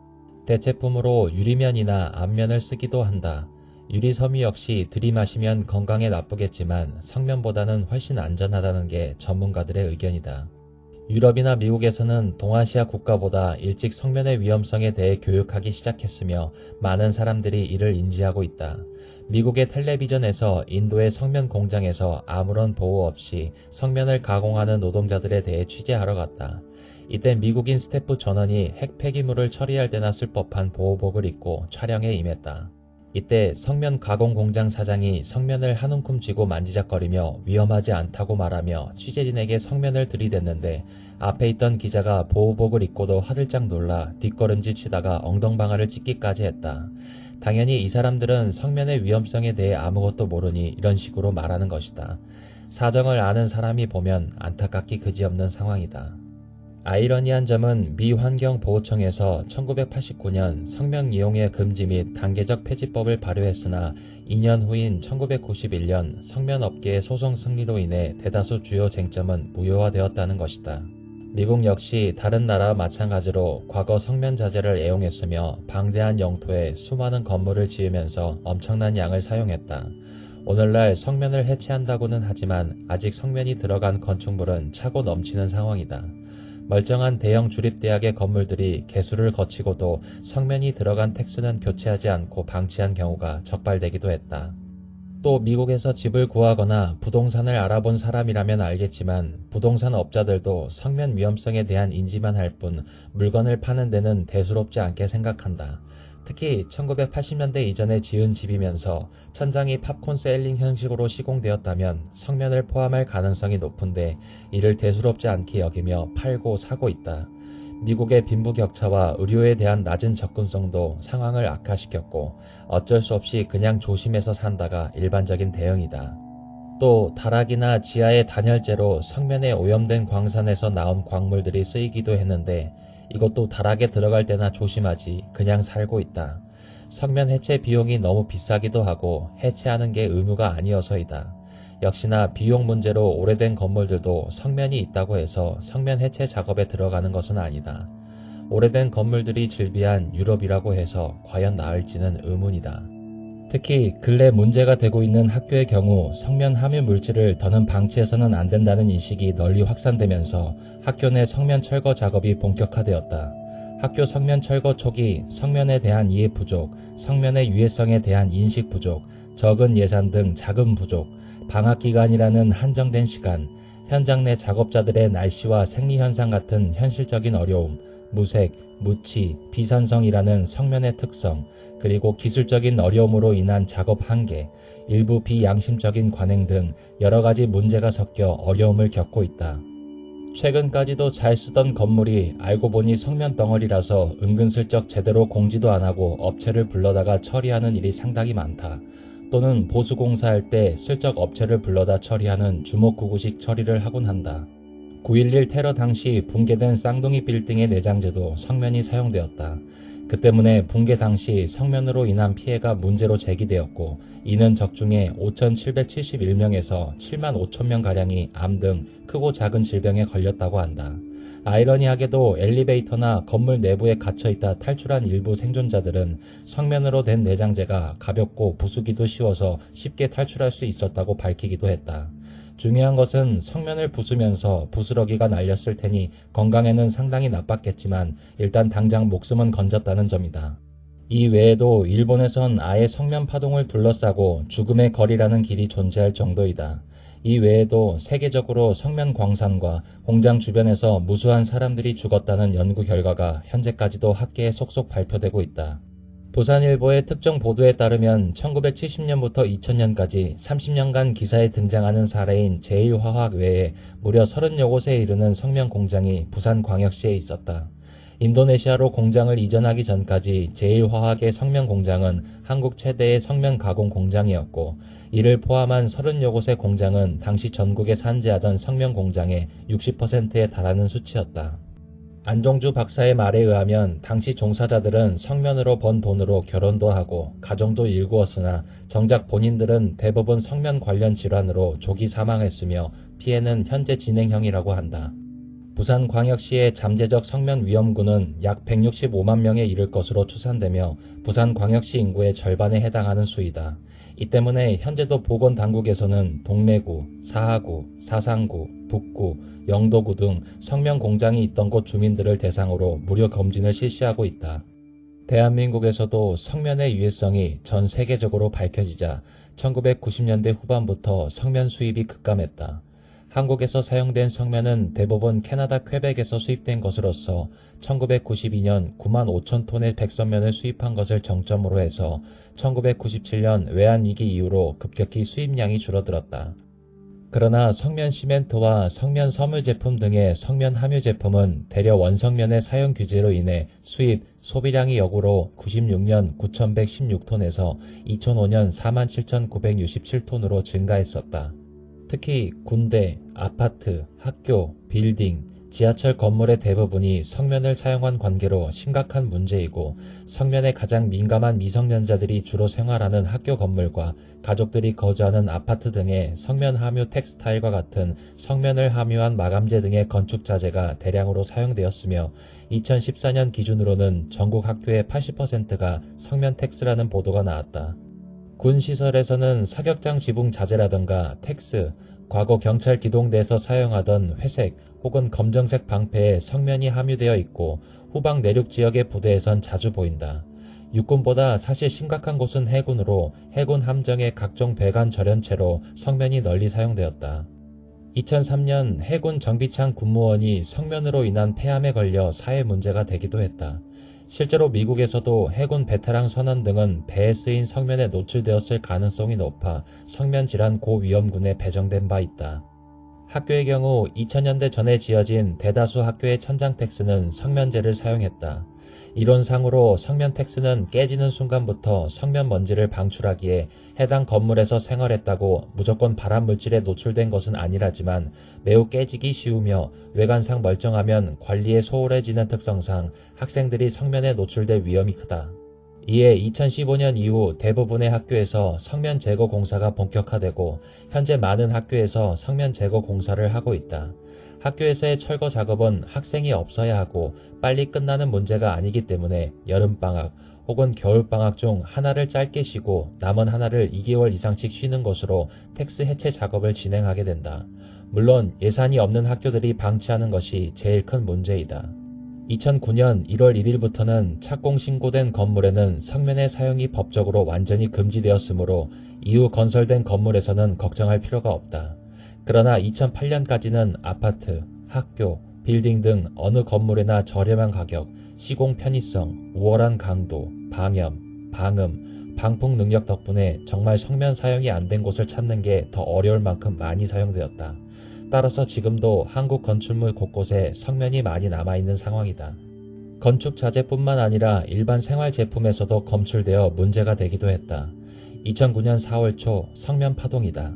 대체품으로 유리면이나 앞면을 쓰기도 한다. 유리섬유 역시 들이마시면 건강에 나쁘겠지만 성면보다는 훨씬 안전하다는 게 전문가들의 의견이다. 유럽이나 미국에서는 동아시아 국가보다 일찍 성면의 위험성에 대해 교육하기 시작했으며 많은 사람들이 이를 인지하고 있다. 미국의 텔레비전에서 인도의 성면 공장에서 아무런 보호 없이 성면을 가공하는 노동자들에 대해 취재하러 갔다. 이때 미국인 스태프 전원이 핵 폐기물을 처리할 때나 쓸 법한 보호복을 입고 촬영에 임했다. 이때 성면 가공 공장 사장이 성면을 한 움큼 쥐고 만지작거리며 위험하지 않다고 말하며 취재진에게 성면을 들이댔는데 앞에 있던 기자가 보호복을 입고도 화들짝 놀라 뒷걸음질 치다가 엉덩방아를 찢기까지 했다. 당연히 이 사람들은 성면의 위험성에 대해 아무것도 모르니 이런 식으로 말하는 것이다. 사정을 아는 사람이 보면 안타깝기 그지없는 상황이다. 아이러니한 점은 미 환경보호청에서 1989년 성면 이용의 금지 및 단계적 폐지법을 발효했으나 2년 후인 1991년 성면업계의 소송 승리로 인해 대다수 주요 쟁점은 무효화되었다는 것이다. 미국 역시 다른 나라와 마찬가지로 과거 성면 자재를 애용했으며 방대한 영토에 수많은 건물을 지으면서 엄청난 양을 사용했다. 오늘날 성면을 해체한다고는 하지만 아직 성면이 들어간 건축물은 차고 넘치는 상황이다. 멀쩡한 대형 주립대학의 건물들이 개수를 거치고도 성면이 들어간 텍스는 교체하지 않고 방치한 경우가 적발되기도 했다. 또 미국에서 집을 구하거나 부동산을 알아본 사람이라면 알겠지만 부동산 업자들도 성면 위험성에 대한 인지만 할 뿐 물건을 파는 데는 대수롭지 않게 생각한다. 특히 1980년대 이전에 지은 집이면서 천장이 팝콘 셀링 형식으로 시공되었다면 성면을 포함할 가능성이 높은데 이를 대수롭지 않게 여기며 팔고 사고 있다. 미국의 빈부격차와 의료에 대한 낮은 접근성도 상황을 악화시켰고 어쩔 수 없이 그냥 조심해서 산다가 일반적인 대응이다. 또 다락이나 지하의 단열재로 성면에 오염된 광산에서 나온 광물들이 쓰이기도 했는데 이것도 다락에 들어갈 때나 조심하지 그냥 살고 있다. 성면 해체 비용이 너무 비싸기도 하고 해체하는 게 의무가 아니어서이다. 역시나 비용 문제로 오래된 건물들도 성면이 있다고 해서 성면 해체 작업에 들어가는 것은 아니다. 오래된 건물들이 즐비한 유럽이라고 해서 과연 나을지는 의문이다. 특히 근래 문제가 되고 있는 학교의 경우 성면 함유 물질을 더는 방치해서는 안 된다는 인식이 널리 확산되면서 학교 내 성면 철거 작업이 본격화되었다. 학교 성면 철거 초기 성면에 대한 이해 부족, 성면의 유해성에 대한 인식 부족, 적은 예산 등 자금 부족, 방학 기간이라는 한정된 시간, 현장 내 작업자들의 날씨와 생리현상 같은 현실적인 어려움, 무색, 무치, 비산성이라는 성면의 특성, 그리고 기술적인 어려움으로 인한 작업 한계, 일부 비양심적인 관행 등 여러 가지 문제가 섞여 어려움을 겪고 있다. 최근까지도 잘 쓰던 건물이 알고 보니 성면 덩어리라서 은근슬쩍 제대로 공지도 안 하고 업체를 불러다가 처리하는 일이 상당히 많다. 또는 보수공사할 때 슬쩍 업체를 불러다 처리하는 주먹구구식 처리를 하곤 한다. 9.11 테러 당시 붕괴된 쌍둥이 빌딩의 내장재도 성면이 사용되었다. 그 때문에 붕괴 당시 성면으로 인한 피해가 문제로 제기되었고 이는 적중에 5,771명에서 7만 5천명가량이 암 등 크고 작은 질병에 걸렸다고 한다. 아이러니하게도 엘리베이터나 건물 내부에 갇혀있다 탈출한 일부 생존자들은 성면으로 된 내장재가 가볍고 부수기도 쉬워서 쉽게 탈출할 수 있었다고 밝히기도 했다. 중요한 것은 성면을 부수면서 부스러기가 날렸을 테니 건강에는 상당히 나빴겠지만 일단 당장 목숨은 건졌다는 점이다. 이 외에도 일본에선 아예 성면 파동을 둘러싸고 죽음의 거리라는 길이 존재할 정도이다. 이 외에도 세계적으로 성면 광산과 공장 주변에서 무수한 사람들이 죽었다는 연구 결과가 현재까지도 학계에 속속 발표되고 있다. 부산일보의 특정 보도에 따르면 1970년부터 2000년까지 30년간 기사에 등장하는 사례인 제1화학 외에 무려 30여 곳에 이르는 성면 공장이 부산광역시에 있었다. 인도네시아로 공장을 이전하기 전까지 제1화학의 성면 공장은 한국 최대의 성면 가공 공장이었고 이를 포함한 30여 곳의 공장은 당시 전국에 산재하던 성면 공장의 60%에 달하는 수치였다. 안종주 박사의 말에 의하면 당시 종사자들은 성면으로 번 돈으로 결혼도 하고 가정도 일구었으나 정작 본인들은 대부분 성면 관련 질환으로 조기 사망했으며 피해는 현재 진행형이라고 한다. 부산광역시의 잠재적 성면 위험군은 약 165만 명에 이를 것으로 추산되며 부산광역시 인구의 절반에 해당하는 수이다. 이 때문에 현재도 보건당국에서는 동래구, 사하구, 사상구, 북구, 영도구 등 성면 공장이 있던 곳 주민들을 대상으로 무료 검진을 실시하고 있다. 대한민국에서도 성면의 유해성이 전 세계적으로 밝혀지자 1990년대 후반부터 성면 수입이 급감했다. 한국에서 사용된 성면은 대부분 캐나다 퀘벡에서 수입된 것으로서 1992년 9만 5천 톤의 백선면을 수입한 것을 정점으로 해서 1997년 외환위기 이후로 급격히 수입량이 줄어들었다. 그러나 성면 시멘트와 성면 섬유 제품 등의 성면 함유 제품은 대려 원성면의 사용 규제로 인해 수입, 소비량이 역으로 96년 9,116톤에서 2005년 47,967톤으로 증가했었다. 특히 군대, 아파트, 학교, 빌딩, 지하철 건물의 대부분이 성면을 사용한 관계로 심각한 문제이고 성면에 가장 민감한 미성년자들이 주로 생활하는 학교 건물과 가족들이 거주하는 아파트 등의 성면 함유 텍스타일과 같은 성면을 함유한 마감재 등의 건축 자재가 대량으로 사용되었으며 2014년 기준으로는 전국 학교의 80%가 성면 텍스라는 보도가 나왔다. 군 시설에서는 사격장 지붕 자재라던가 텍스, 과거 경찰 기동대에서 사용하던 회색 혹은 검정색 방패에 성면이 함유되어 있고 후방 내륙 지역의 부대에선 자주 보인다. 육군보다 사실 심각한 곳은 해군으로 해군 함정의 각종 배관 절연체로 성면이 널리 사용되었다. 2003년 해군 정비창 군무원이 성면으로 인한 폐암에 걸려 사회 문제가 되기도 했다. 실제로 미국에서도 해군 베테랑 선원 등은 배에 쓰인 성면에 노출되었을 가능성이 높아 성면 질환 고위험군에 배정된 바 있다. 학교의 경우 2000년대 전에 지어진 대다수 학교의 천장 텍스는 성면재를 사용했다. 이론상으로 성면 텍스는 깨지는 순간부터 성면 먼지를 방출하기에 해당 건물에서 생활했다고 무조건 발암 물질에 노출된 것은 아니라지만 매우 깨지기 쉬우며 외관상 멀쩡하면 관리에 소홀해지는 특성상 학생들이 성면에 노출될 위험이 크다. 이에 2015년 이후 대부분의 학교에서 성면 제거 공사가 본격화되고 현재 많은 학교에서 성면 제거 공사를 하고 있다. 학교에서의 철거 작업은 학생이 없어야 하고 빨리 끝나는 문제가 아니기 때문에 여름방학 혹은 겨울방학 중 하나를 짧게 쉬고 남은 하나를 2개월 이상씩 쉬는 것으로 텍스 해체 작업을 진행하게 된다. 물론 예산이 없는 학교들이 방치하는 것이 제일 큰 문제이다. 2009년 1월 1일부터는 착공 신고된 건물에는 성면의 사용이 법적으로 완전히 금지되었으므로 이후 건설된 건물에서는 걱정할 필요가 없다. 그러나 2008년까지는 아파트, 학교, 빌딩 등 어느 건물에나 저렴한 가격, 시공 편의성, 우월한 강도, 방염, 방음, 방풍 능력 덕분에 정말 성면 사용이 안 된 곳을 찾는 게 더 어려울 만큼 많이 사용되었다. 따라서 지금도 한국 건축물 곳곳에 성면이 많이 남아있는 상황이다. 건축 자재뿐만 아니라 일반 생활 제품에서도 검출되어 문제가 되기도 했다. 2009년 4월 초 성면 파동이다.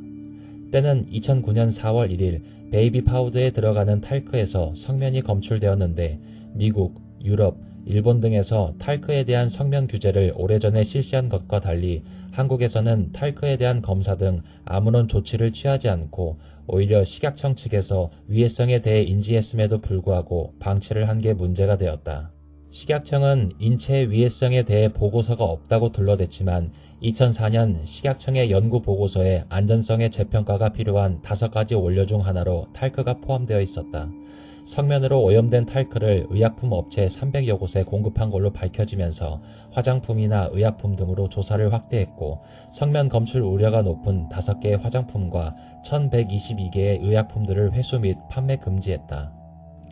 때는 2009년 4월 1일 베이비 파우더에 들어가는 탈크에서 성면이 검출되었는데 미국, 유럽, 일본 등에서 탈크에 대한 성면 규제를 오래전에 실시한 것과 달리 한국에서는 탈크에 대한 검사 등 아무런 조치를 취하지 않고 오히려 식약청 측에서 위해성에 대해 인지했음에도 불구하고 방치를 한 게 문제가 되었다. 식약청은 인체의 위해성에 대해 보고서가 없다고 둘러댔지만 2004년 식약청의 연구 보고서에 안전성의 재평가가 필요한 5가지 원료 중 하나로 탈크가 포함되어 있었다. 성면으로 오염된 탈크를 의약품 업체 300여 곳에 공급한 걸로 밝혀지면서 화장품이나 의약품 등으로 조사를 확대했고 성면 검출 우려가 높은 5개의 화장품과 1122개의 의약품들을 회수 및 판매 금지했다.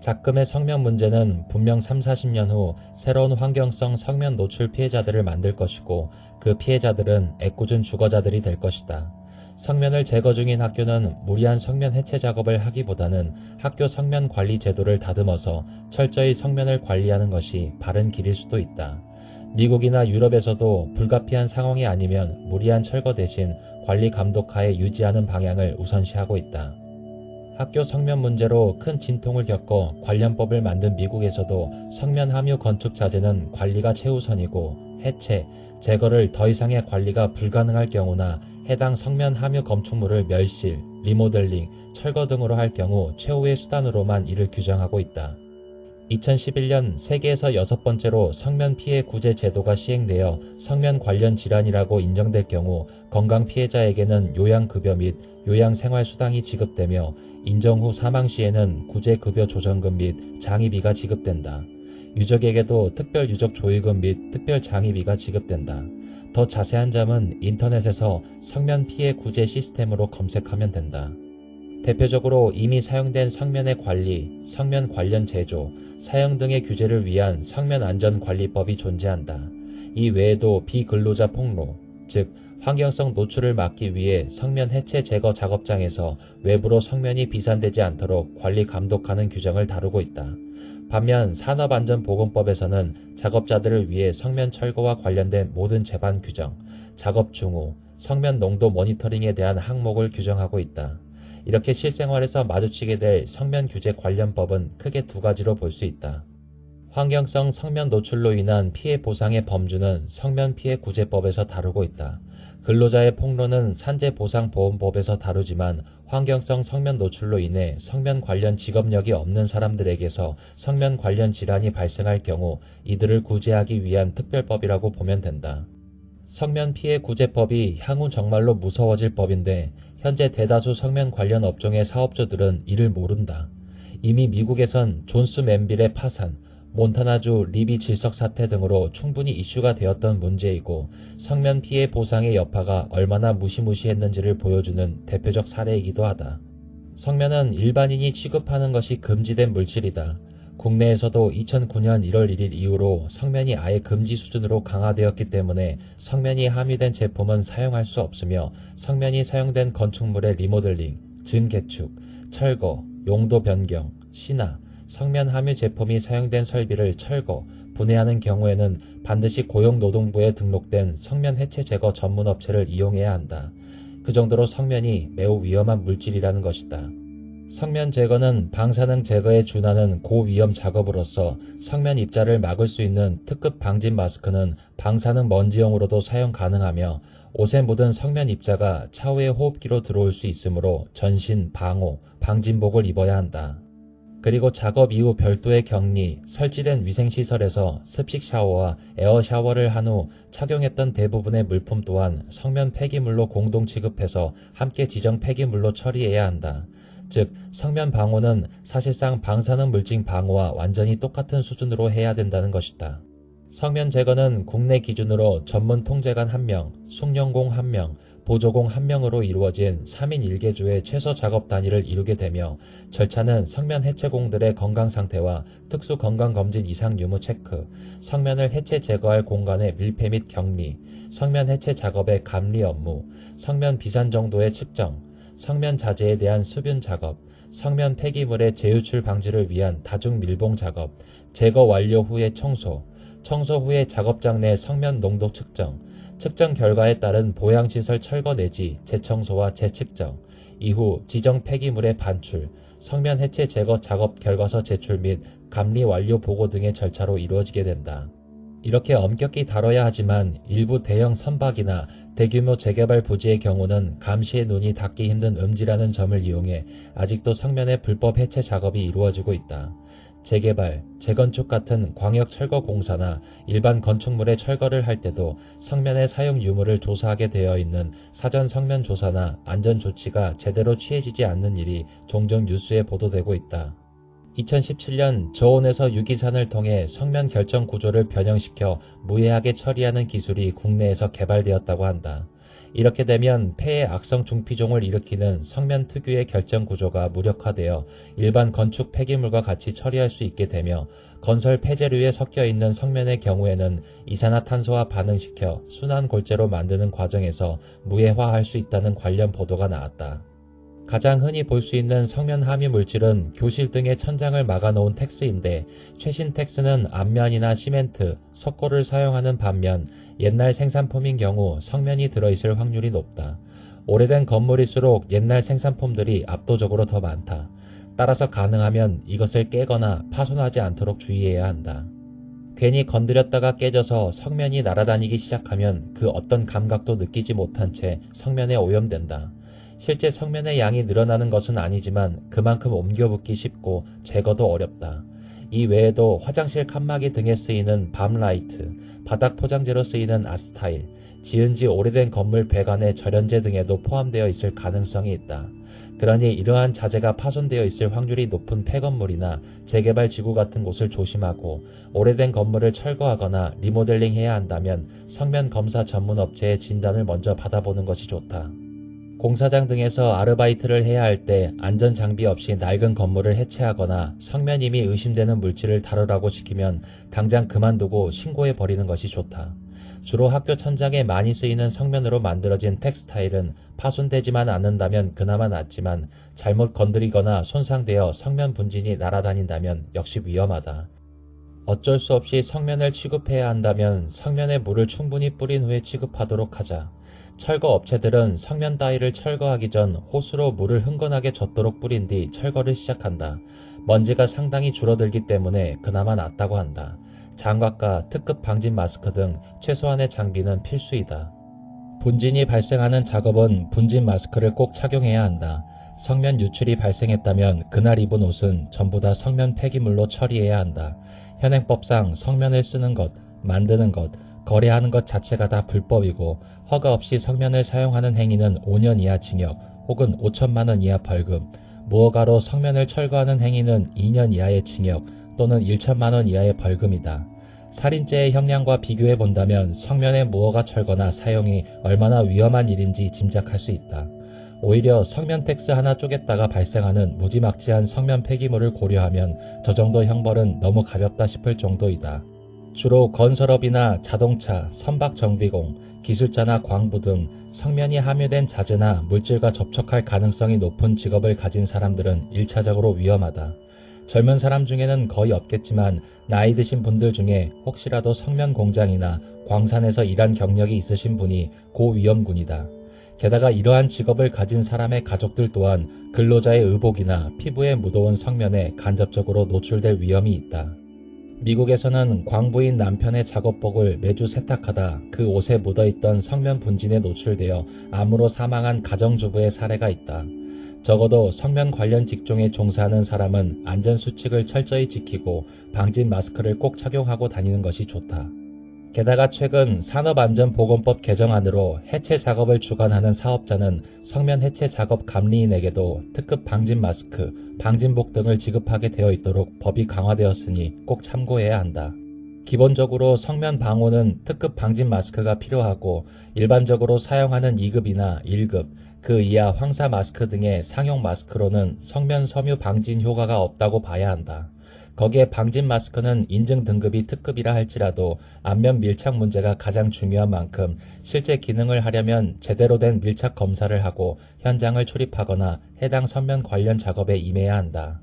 작금의 성면 문제는 분명 30-40년 후 새로운 환경성 성면 노출 피해자들을 만들 것이고 그 피해자들은 애꿎은 주거자들이 될 것이다. 성면을 제거 중인 학교는 무리한 성면 해체 작업을 하기보다는 학교 성면 관리 제도를 다듬어서 철저히 성면을 관리하는 것이 바른 길일 수도 있다. 미국이나 유럽에서도 불가피한 상황이 아니면 무리한 철거 대신 관리 감독하에 유지하는 방향을 우선시하고 있다. 학교 성면 문제로 큰 진통을 겪어 관련법을 만든 미국에서도 성면 함유 건축 자재는 관리가 최우선이고 해체, 제거를 더 이상의 관리가 불가능할 경우나 해당 성면 함유 건축물을 멸실, 리모델링, 철거 등으로 할 경우 최후의 수단으로만 이를 규정하고 있다. 2011년 세계에서 6번째로 성면 피해 구제 제도가 시행되어 성면 관련 질환이라고 인정될 경우 건강 피해자에게는 요양급여 및 요양생활수당이 지급되며 인정 후 사망 시에는 구제급여 조정금 및 장의비가 지급된다. 유족에게도 특별유족 조의금 및 특별장의비가 지급된다. 더 자세한 점은 인터넷에서 성면 피해 구제 시스템으로 검색하면 된다. 대표적으로 이미 사용된 성면의 관리, 성면 관련 제조, 사용 등의 규제를 위한 성면안전관리법이 존재한다. 이 외에도 비근로자 폭로, 즉 환경성 노출을 막기 위해 성면 해체 제거 작업장에서 외부로 성면이 비산되지 않도록 관리 감독하는 규정을 다루고 있다. 반면 산업안전보건법에서는 작업자들을 위해 성면 철거와 관련된 모든 제반 규정, 작업 중후, 성면 농도 모니터링에 대한 항목을 규정하고 있다. 이렇게 실생활에서 마주치게 될 성면 규제 관련법은 크게 2가지로 볼 수 있다. 환경성 성면 노출로 인한 피해 보상의 범주는 성면 피해 구제법에서 다루고 있다. 근로자의 폭로는 산재보상보험법에서 다루지만 환경성 성면 노출로 인해 성면 관련 직업력이 없는 사람들에게서 성면 관련 질환이 발생할 경우 이들을 구제하기 위한 특별법이라고 보면 된다. 성면 피해 구제법이 향후 정말로 무서워질 법인데 현재 대다수 성면 관련 업종의 사업주들은 이를 모른다. 이미 미국에선 존스 맨빌의 파산, 몬타나주 리비 질석 사태 등으로 충분히 이슈가 되었던 문제이고 성면 피해 보상의 여파가 얼마나 무시무시했는지를 보여주는 대표적 사례이기도 하다. 성면은 일반인이 취급하는 것이 금지된 물질이다. 국내에서도 2009년 1월 1일 이후로 성면이 아예 금지 수준으로 강화되었기 때문에 성면이 함유된 제품은 사용할 수 없으며 성면이 사용된 건축물의 리모델링, 증개축, 철거, 용도 변경, 신화, 성면 함유 제품이 사용된 설비를 철거, 분해하는 경우에는 반드시 고용노동부에 등록된 성면 해체 제거 전문 업체를 이용해야 한다. 그 정도로 성면이 매우 위험한 물질이라는 것이다. 성면 제거는 방사능 제거에 준하는 고위험 작업으로서 성면 입자를 막을 수 있는 특급 방진 마스크는 방사능 먼지용으로도 사용 가능하며 옷에 묻은 성면 입자가 차후에 호흡기로 들어올 수 있으므로 전신 방호, 방진복을 입어야 한다. 그리고 작업 이후 별도의 격리, 설치된 위생시설에서 습식 샤워와 에어 샤워를 한 후 착용했던 대부분의 물품 또한 성면 폐기물로 공동 취급해서 함께 지정 폐기물로 처리해야 한다. 즉, 성면 방호는 사실상 방사능 물질 방호와 완전히 똑같은 수준으로 해야 된다는 것이다. 성면 제거는 국내 기준으로 전문 통제관 1명, 숙련공 1명, 보조공 1명으로 이루어진 3인 1개조의 최소 작업 단위를 이루게 되며 절차는 성면 해체공들의 건강 상태와 특수 건강검진 이상 유무 체크, 성면을 해체 제거할 공간의 밀폐 및 격리, 성면 해체 작업의 감리 업무, 성면 비산 정도의 측정, 성면 자재에 대한 수분 작업, 성면 폐기물의 재유출 방지를 위한 다중 밀봉 작업, 제거 완료 후의 청소, 청소 후에 작업장 내 성면 농도 측정, 측정 결과에 따른 보양시설 철거 내지 재청소와 재측정, 이후 지정 폐기물의 반출, 성면 해체 제거 작업 결과서 제출 및 감리 완료 보고 등의 절차로 이루어지게 된다. 이렇게 엄격히 다뤄야 하지만 일부 대형 선박이나 대규모 재개발 부지의 경우는 감시의 눈이 닿기 힘든 음지라는 점을 이용해 아직도 성면의 불법 해체 작업이 이루어지고 있다. 재개발, 재건축 같은 광역 철거 공사나 일반 건축물의 철거를 할 때도 성면의 사용 유무를 조사하게 되어 있는 사전 성면 조사나 안전 조치가 제대로 취해지지 않는 일이 종종 뉴스에 보도되고 있다. 2017년 저온에서 유기산을 통해 성면 결정 구조를 변형시켜 무해하게 처리하는 기술이 국내에서 개발되었다고 한다. 이렇게 되면 폐에 악성 중피종을 일으키는 성면 특유의 결정 구조가 무력화되어 일반 건축 폐기물과 같이 처리할 수 있게 되며 건설 폐재류에 섞여 있는 성면의 경우에는 이산화탄소와 반응시켜 순환 골재로 만드는 과정에서 무해화할 수 있다는 관련 보도가 나왔다. 가장 흔히 볼 수 있는 성면 함유 물질은 교실 등의 천장을 막아놓은 텍스인데 최신 텍스는 앞면이나 시멘트, 석고를 사용하는 반면 옛날 생산품인 경우 성면이 들어있을 확률이 높다. 오래된 건물일수록 옛날 생산품들이 압도적으로 더 많다. 따라서 가능하면 이것을 깨거나 파손하지 않도록 주의해야 한다. 괜히 건드렸다가 깨져서 성면이 날아다니기 시작하면 그 어떤 감각도 느끼지 못한 채 성면에 오염된다. 실제 성면의 양이 늘어나는 것은 아니지만 그만큼 옮겨붙기 쉽고 제거도 어렵다. 이 외에도 화장실 칸막이 등에 쓰이는 밤라이트, 바닥 포장재로 쓰이는 아스타일, 지은 지 오래된 건물 배관의 절연제 등에도 포함되어 있을 가능성이 있다. 그러니 이러한 자재가 파손되어 있을 확률이 높은 폐건물이나 재개발 지구 같은 곳을 조심하고 오래된 건물을 철거하거나 리모델링 해야 한다면 성면 검사 전문 업체의 진단을 먼저 받아보는 것이 좋다. 공사장 등에서 아르바이트를 해야 할 때 안전장비 없이 낡은 건물을 해체하거나 성면임이 의심되는 물질을 다루라고 시키면 당장 그만두고 신고해버리는 것이 좋다. 주로 학교 천장에 많이 쓰이는 성면으로 만들어진 텍스타일은 파손되지만 않는다면 그나마 낫지만 잘못 건드리거나 손상되어 성면 분진이 날아다닌다면 역시 위험하다. 어쩔 수 없이 성면을 취급해야 한다면 성면에 물을 충분히 뿌린 후에 취급하도록 하자. 철거 업체들은 성면 따위를 철거하기 전 호수로 물을 흥건하게 젖도록 뿌린 뒤 철거를 시작한다. 먼지가 상당히 줄어들기 때문에 그나마 낫다고 한다. 장갑과 특급 방진 마스크 등 최소한의 장비는 필수이다. 분진이 발생하는 작업은 분진 마스크를 꼭 착용해야 한다. 성면 유출이 발생했다면 그날 입은 옷은 전부 다 성면 폐기물로 처리해야 한다. 현행법상 성면을 쓰는 것, 만드는 것, 거래하는 것 자체가 다 불법이고 허가 없이 성면을 사용하는 행위는 5년 이하 징역 혹은 5천만 원 이하 벌금, 무허가로 성면을 철거하는 행위는 2년 이하의 징역 또는 1천만 원 이하의 벌금이다. 살인죄의 형량과 비교해 본다면 성면의 무허가 철거나 사용이 얼마나 위험한 일인지 짐작할 수 있다. 오히려 성면 텍스 하나 쪼갰다가 발생하는 무지막지한 성면 폐기물을 고려하면 저 정도 형벌은 너무 가볍다 싶을 정도이다. 주로 건설업이나 자동차, 선박정비공, 기술자나 광부 등 성면이 함유된 자재나 물질과 접촉할 가능성이 높은 직업을 가진 사람들은 1차적으로 위험하다. 젊은 사람 중에는 거의 없겠지만 나이 드신 분들 중에 혹시라도 성면 공장이나 광산에서 일한 경력이 있으신 분이 고위험군이다. 게다가 이러한 직업을 가진 사람의 가족들 또한 근로자의 의복이나 피부에 묻어온 성면에 간접적으로 노출될 위험이 있다. 미국에서는 광부인 남편의 작업복을 매주 세탁하다 그 옷에 묻어있던 성면 분진에 노출되어 암으로 사망한 가정주부의 사례가 있다. 적어도 성면 관련 직종에 종사하는 사람은 안전수칙을 철저히 지키고 방진 마스크를 꼭 착용하고 다니는 것이 좋다. 게다가 최근 산업안전보건법 개정안으로 해체 작업을 주관하는 사업자는 성면 해체 작업 감리인에게도 특급 방진 마스크, 방진복 등을 지급하게 되어 있도록 법이 강화되었으니 꼭 참고해야 한다. 기본적으로 성면 방호는 특급 방진 마스크가 필요하고 일반적으로 사용하는 2급이나 1급, 그 이하 황사 마스크 등의 상용 마스크로는 성면 섬유 방진 효과가 없다고 봐야 한다. 거기에 방진 마스크는 인증 등급이 특급이라 할지라도 안면 밀착 문제가 가장 중요한 만큼 실제 기능을 하려면 제대로 된 밀착 검사를 하고 현장을 출입하거나 해당 성면 관련 작업에 임해야 한다.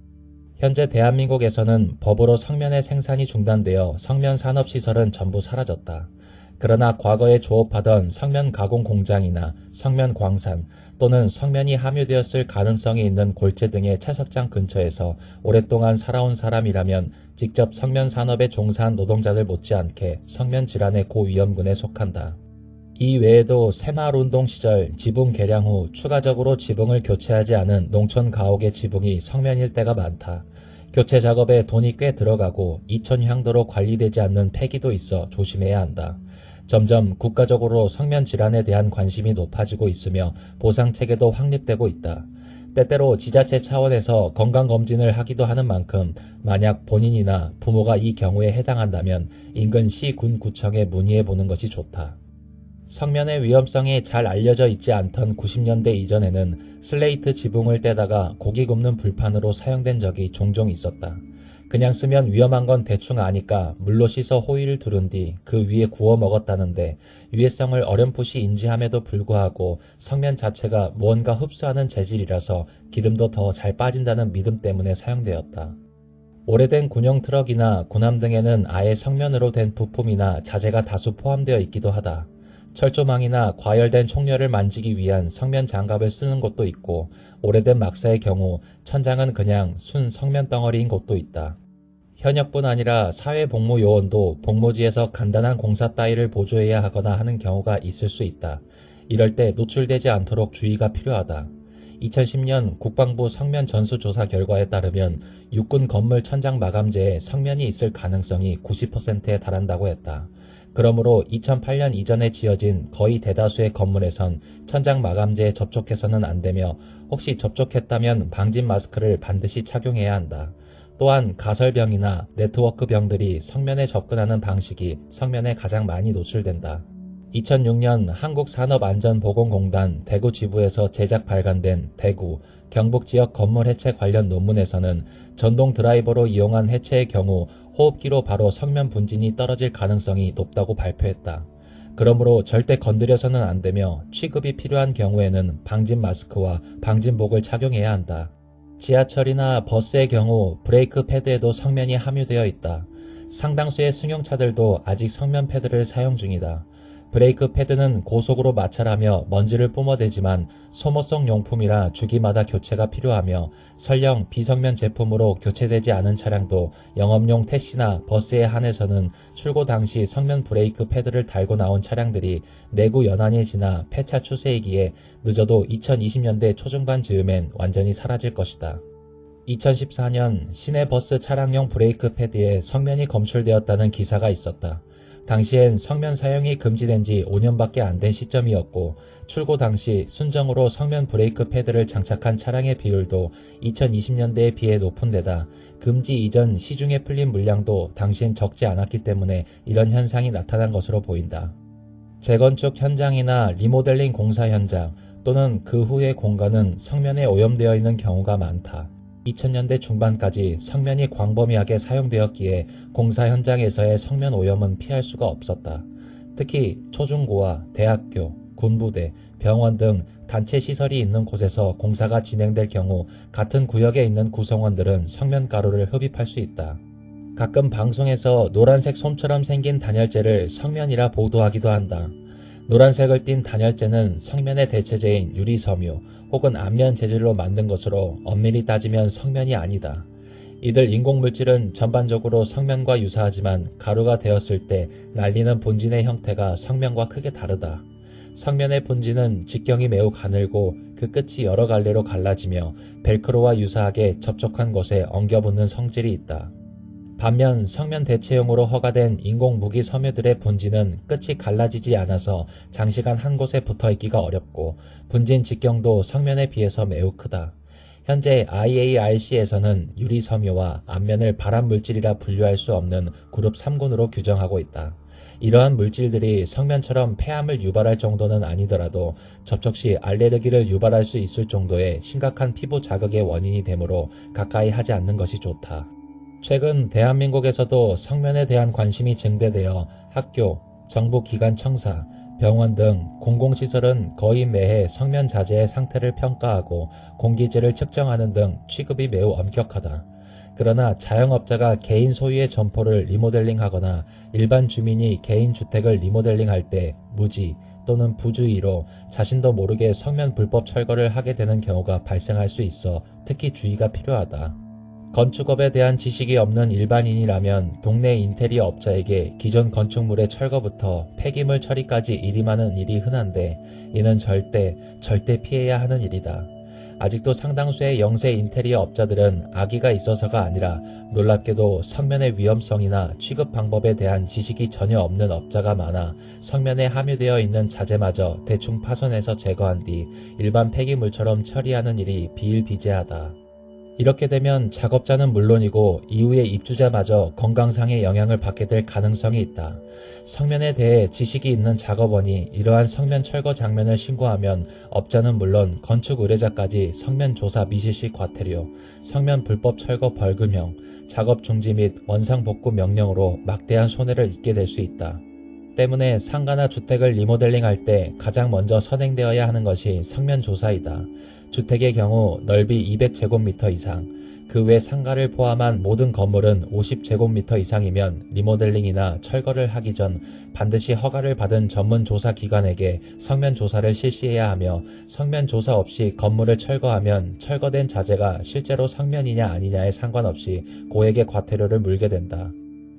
현재 대한민국에서는 법으로 성면의 생산이 중단되어 성면 산업시설은 전부 사라졌다. 그러나 과거에 조업하던 성면 가공 공장이나 성면 광산 또는 성면이 함유되었을 가능성이 있는 골재 등의 채석장 근처에서 오랫동안 살아온 사람이라면 직접 성면 산업에 종사한 노동자들 못지않게 성면 질환의 고위험군에 속한다. 이 외에도 새마을운동 시절 지붕 개량 후 추가적으로 지붕을 교체하지 않은 농촌 가옥의 지붕이 성면일 때가 많다. 교체 작업에 돈이 꽤 들어가고 이촌향도로 관리되지 않는 폐기도 있어 조심해야 한다. 점점 국가적으로 성면 질환에 대한 관심이 높아지고 있으며 보상체계도 확립되고 있다. 때때로 지자체 차원에서 건강검진을 하기도 하는 만큼 만약 본인이나 부모가 이 경우에 해당한다면 인근 시, 군, 구청에 문의해보는 것이 좋다. 성면의 위험성이 잘 알려져 있지 않던 90년대 이전에는 슬레이트 지붕을 떼다가 고기 굽는 불판으로 사용된 적이 종종 있었다. 그냥 쓰면 위험한 건 대충 아니까 물로 씻어 호일을 두른 뒤 그 위에 구워 먹었다는데 위해성을 어렴풋이 인지함에도 불구하고 성면 자체가 무언가 흡수하는 재질이라서 기름도 더 잘 빠진다는 믿음 때문에 사용되었다. 오래된 군용 트럭이나 군함 등에는 아예 성면으로 된 부품이나 자재가 다수 포함되어 있기도 하다. 철조망이나 과열된 총열을 만지기 위한 성면 장갑을 쓰는 곳도 있고 오래된 막사의 경우 천장은 그냥 순 성면 덩어리인 곳도 있다. 현역뿐 아니라 사회복무요원도 복무지에서 간단한 공사 따위를 보조해야 하거나 하는 경우가 있을 수 있다. 이럴 때 노출되지 않도록 주의가 필요하다. 2010년 국방부 성면 전수조사 결과에 따르면 육군 건물 천장 마감재에 성면이 있을 가능성이 90%에 달한다고 했다. 그러므로 2008년 이전에 지어진 거의 대다수의 건물에선 천장 마감재에 접촉해서는 안 되며 혹시 접촉했다면 방진 마스크를 반드시 착용해야 한다. 또한 가설병이나 네트워크병들이 성면에 접근하는 방식이 성면에 가장 많이 노출된다. 2006년 한국산업안전보건공단 대구 지부에서 제작 발간된 대구, 경북 지역 건물 해체 관련 논문에서는 전동 드라이버로 이용한 해체의 경우 호흡기로 바로 성면 분진이 떨어질 가능성이 높다고 발표했다. 그러므로 절대 건드려서는 안 되며 취급이 필요한 경우에는 방진 마스크와 방진복을 착용해야 한다. 지하철이나 버스의 경우 브레이크 패드에도 성면이 함유되어 있다. 상당수의 승용차들도 아직 성면 패드를 사용 중이다. 브레이크 패드는 고속으로 마찰하며 먼지를 뿜어대지만 소모성 용품이라 주기마다 교체가 필요하며 설령 비성면 제품으로 교체되지 않은 차량도 영업용 택시나 버스에 한해서는 출고 당시 성면 브레이크 패드를 달고 나온 차량들이 내구 연한이 지나 폐차 추세이기에 늦어도 2020년대 초중반 즈음엔 완전히 사라질 것이다. 2014년 시내버스 차량용 브레이크 패드에 성면이 검출되었다는 기사가 있었다. 당시엔 성면 사용이 금지된 지 5년밖에 안 된 시점이었고 출고 당시 순정으로 성면 브레이크 패드를 장착한 차량의 비율도 2020년대에 비해 높은 데다 금지 이전 시중에 풀린 물량도 당시엔 적지 않았기 때문에 이런 현상이 나타난 것으로 보인다. 재건축 현장이나 리모델링 공사 현장 또는 그 후의 공간은 성면에 오염되어 있는 경우가 많다. 2000년대 중반까지 성면이 광범위하게 사용되었기에 공사 현장에서의 성면 오염은 피할 수가 없었다. 특히 초중고와 대학교, 군부대, 병원 등 단체 시설이 있는 곳에서 공사가 진행될 경우 같은 구역에 있는 구성원들은 성면 가루를 흡입할 수 있다. 가끔 방송에서 노란색 솜처럼 생긴 단열재를 성면이라 보도하기도 한다. 노란색을 띤 단열재는 성면의 대체제인 유리섬유 혹은 안면 재질로 만든 것으로 엄밀히 따지면 성면이 아니다. 이들 인공물질은 전반적으로 성면과 유사하지만 가루가 되었을 때 날리는 본진의 형태가 성면과 크게 다르다. 성면의 본지는 직경이 매우 가늘고 그 끝이 여러 갈래로 갈라지며 벨크로와 유사하게 접촉한 곳에 엉겨붙는 성질이 있다. 반면 성면 대체용으로 허가된 인공 무기 섬유들의 분지는 끝이 갈라지지 않아서 장시간 한 곳에 붙어있기가 어렵고 분진 직경도 성면에 비해서 매우 크다. 현재 IARC에서는 유리 섬유와 앞면을 발암 물질이라 분류할 수 없는 그룹 3군으로 규정하고 있다. 이러한 물질들이 성면처럼 폐암을 유발할 정도는 아니더라도 접촉 시 알레르기를 유발할 수 있을 정도의 심각한 피부 자극의 원인이 되므로 가까이 하지 않는 것이 좋다. 최근 대한민국에서도 성면에 대한 관심이 증대되어 학교, 정부 기관 청사, 병원 등 공공시설은 거의 매해 성면 자재의 상태를 평가하고 공기질을 측정하는 등 취급이 매우 엄격하다. 그러나 자영업자가 개인 소유의 점포를 리모델링하거나 일반 주민이 개인 주택을 리모델링할 때 무지 또는 부주의로 자신도 모르게 성면 불법 철거를 하게 되는 경우가 발생할 수 있어 특히 주의가 필요하다. 건축업에 대한 지식이 없는 일반인이라면 동네 인테리어 업자에게 기존 건축물의 철거부터 폐기물 처리까지 일임하는 일이 흔한데 이는 절대 피해야 하는 일이다. 아직도 상당수의 영세 인테리어 업자들은 악의가 있어서가 아니라 놀랍게도 성면의 위험성이나 취급 방법에 대한 지식이 전혀 없는 업자가 많아 성면에 함유되어 있는 자재마저 대충 파손해서 제거한 뒤 일반 폐기물처럼 처리하는 일이 비일비재하다. 이렇게 되면 작업자는 물론이고 이후의 입주자마저 건강상의 영향을 받게 될 가능성이 있다. 성면에 대해 지식이 있는 작업원이 이러한 성면 철거 장면을 신고하면 업자는 물론 건축 의뢰자까지 성면 조사 미실시 과태료, 성면 불법 철거 벌금형, 작업 중지 및 원상 복구 명령으로 막대한 손해를 입게 될 수 있다. 때문에 상가나 주택을 리모델링할 때 가장 먼저 선행되어야 하는 것이 성면 조사이다. 주택의 경우 넓이 200제곱미터 이상, 그 외 상가를 포함한 모든 건물은 50제곱미터 이상이면 리모델링이나 철거를 하기 전 반드시 허가를 받은 전문 조사 기관에게 성면 조사를 실시해야 하며 성면 조사 없이 건물을 철거하면 철거된 자재가 실제로 성면이냐 아니냐에 상관없이 고액의 과태료를 물게 된다.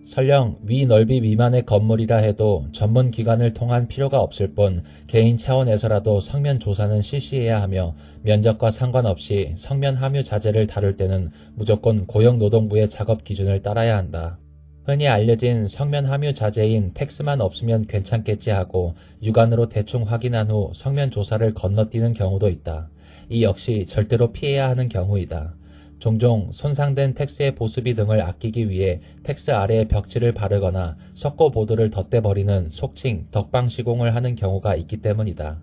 설령 위 넓이 미만의 건물이라 해도 전문 기관을 통한 필요가 없을 뿐 개인 차원에서라도 성면 조사는 실시해야 하며 면적과 상관없이 성면 함유 자재를 다룰 때는 무조건 고용노동부의 작업 기준을 따라야 한다. 흔히 알려진 성면 함유 자재인 텍스만 없으면 괜찮겠지 하고 육안으로 대충 확인한 후 성면 조사를 건너뛰는 경우도 있다. 이 역시 절대로 피해야 하는 경우이다. 종종 손상된 텍스의 보습비 등을 아끼기 위해 텍스 아래에 벽지를 바르거나 석고보드를 덧대버리는 속칭 덕방 시공을 하는 경우가 있기 때문이다.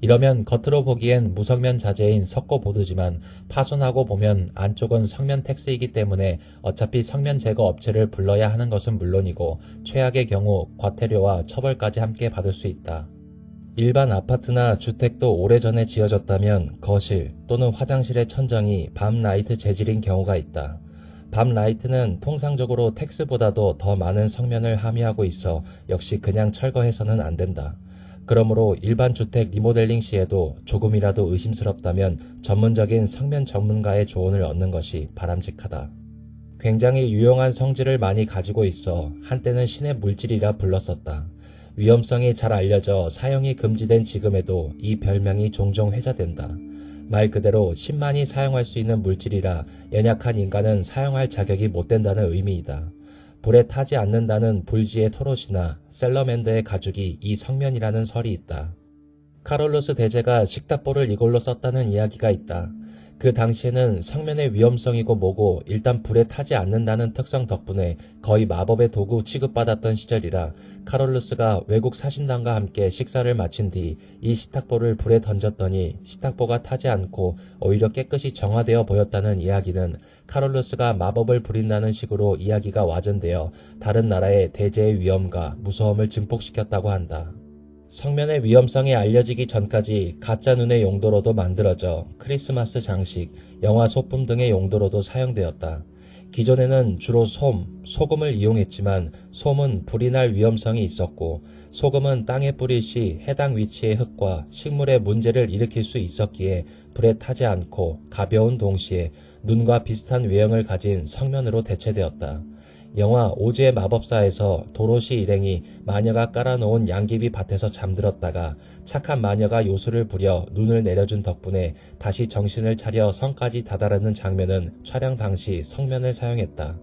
이러면 겉으로 보기엔 무성면 자재인 석고보드지만 파손하고 보면 안쪽은 성면 텍스이기 때문에 어차피 성면 제거 업체를 불러야 하는 것은 물론이고 최악의 경우 과태료와 처벌까지 함께 받을 수 있다. 일반 아파트나 주택도 오래전에 지어졌다면 거실 또는 화장실의 천정이 밤 라이트 재질인 경우가 있다. 밤 라이트는 통상적으로 텍스보다도 더 많은 성면을 함유하고 있어 역시 그냥 철거해서는 안 된다. 그러므로 일반 주택 리모델링 시에도 조금이라도 의심스럽다면 전문적인 성면 전문가의 조언을 얻는 것이 바람직하다. 굉장히 유용한 성질을 많이 가지고 있어 한때는 신의 물질이라 불렀었다. 위험성이 잘 알려져 사용이 금지된 지금에도 이 별명이 종종 회자된다. 말 그대로 신만이 사용할 수 있는 물질이라 연약한 인간은 사용할 자격이 못 된다는 의미이다. 불에 타지 않는다는 불지의 토롯이나 셀러맨더의 가죽이 이 성면이라는 설이 있다. 카롤루스 대제가 식탁보를 이걸로 썼다는 이야기가 있다. 그 당시에는 성면의 위험성이고 뭐고 일단 불에 타지 않는다는 특성 덕분에 거의 마법의 도구 취급받았던 시절이라 카롤루스가 외국 사신단과 함께 식사를 마친 뒤 이 식탁보를 불에 던졌더니 식탁보가 타지 않고 오히려 깨끗이 정화되어 보였다는 이야기는 카롤루스가 마법을 부린다는 식으로 이야기가 와전되어 다른 나라의 대제의 위험과 무서움을 증폭시켰다고 한다. 성면의 위험성이 알려지기 전까지 가짜 눈의 용도로도 만들어져 크리스마스 장식, 영화 소품 등의 용도로도 사용되었다. 기존에는 주로 소금을 이용했지만 솜은 불이 날 위험성이 있었고 소금은 땅에 뿌릴 시 해당 위치의 흙과 식물에 문제를 일으킬 수 있었기에 불에 타지 않고 가벼운 동시에 눈과 비슷한 외형을 가진 성면으로 대체되었다. 영화 오즈의 마법사에서 도로시 일행이 마녀가 깔아놓은 양귀비 밭에서 잠들었다가 착한 마녀가 요술을 부려 눈을 내려준 덕분에 다시 정신을 차려 성까지 다다르는 장면은 촬영 당시 성면을 사용했다.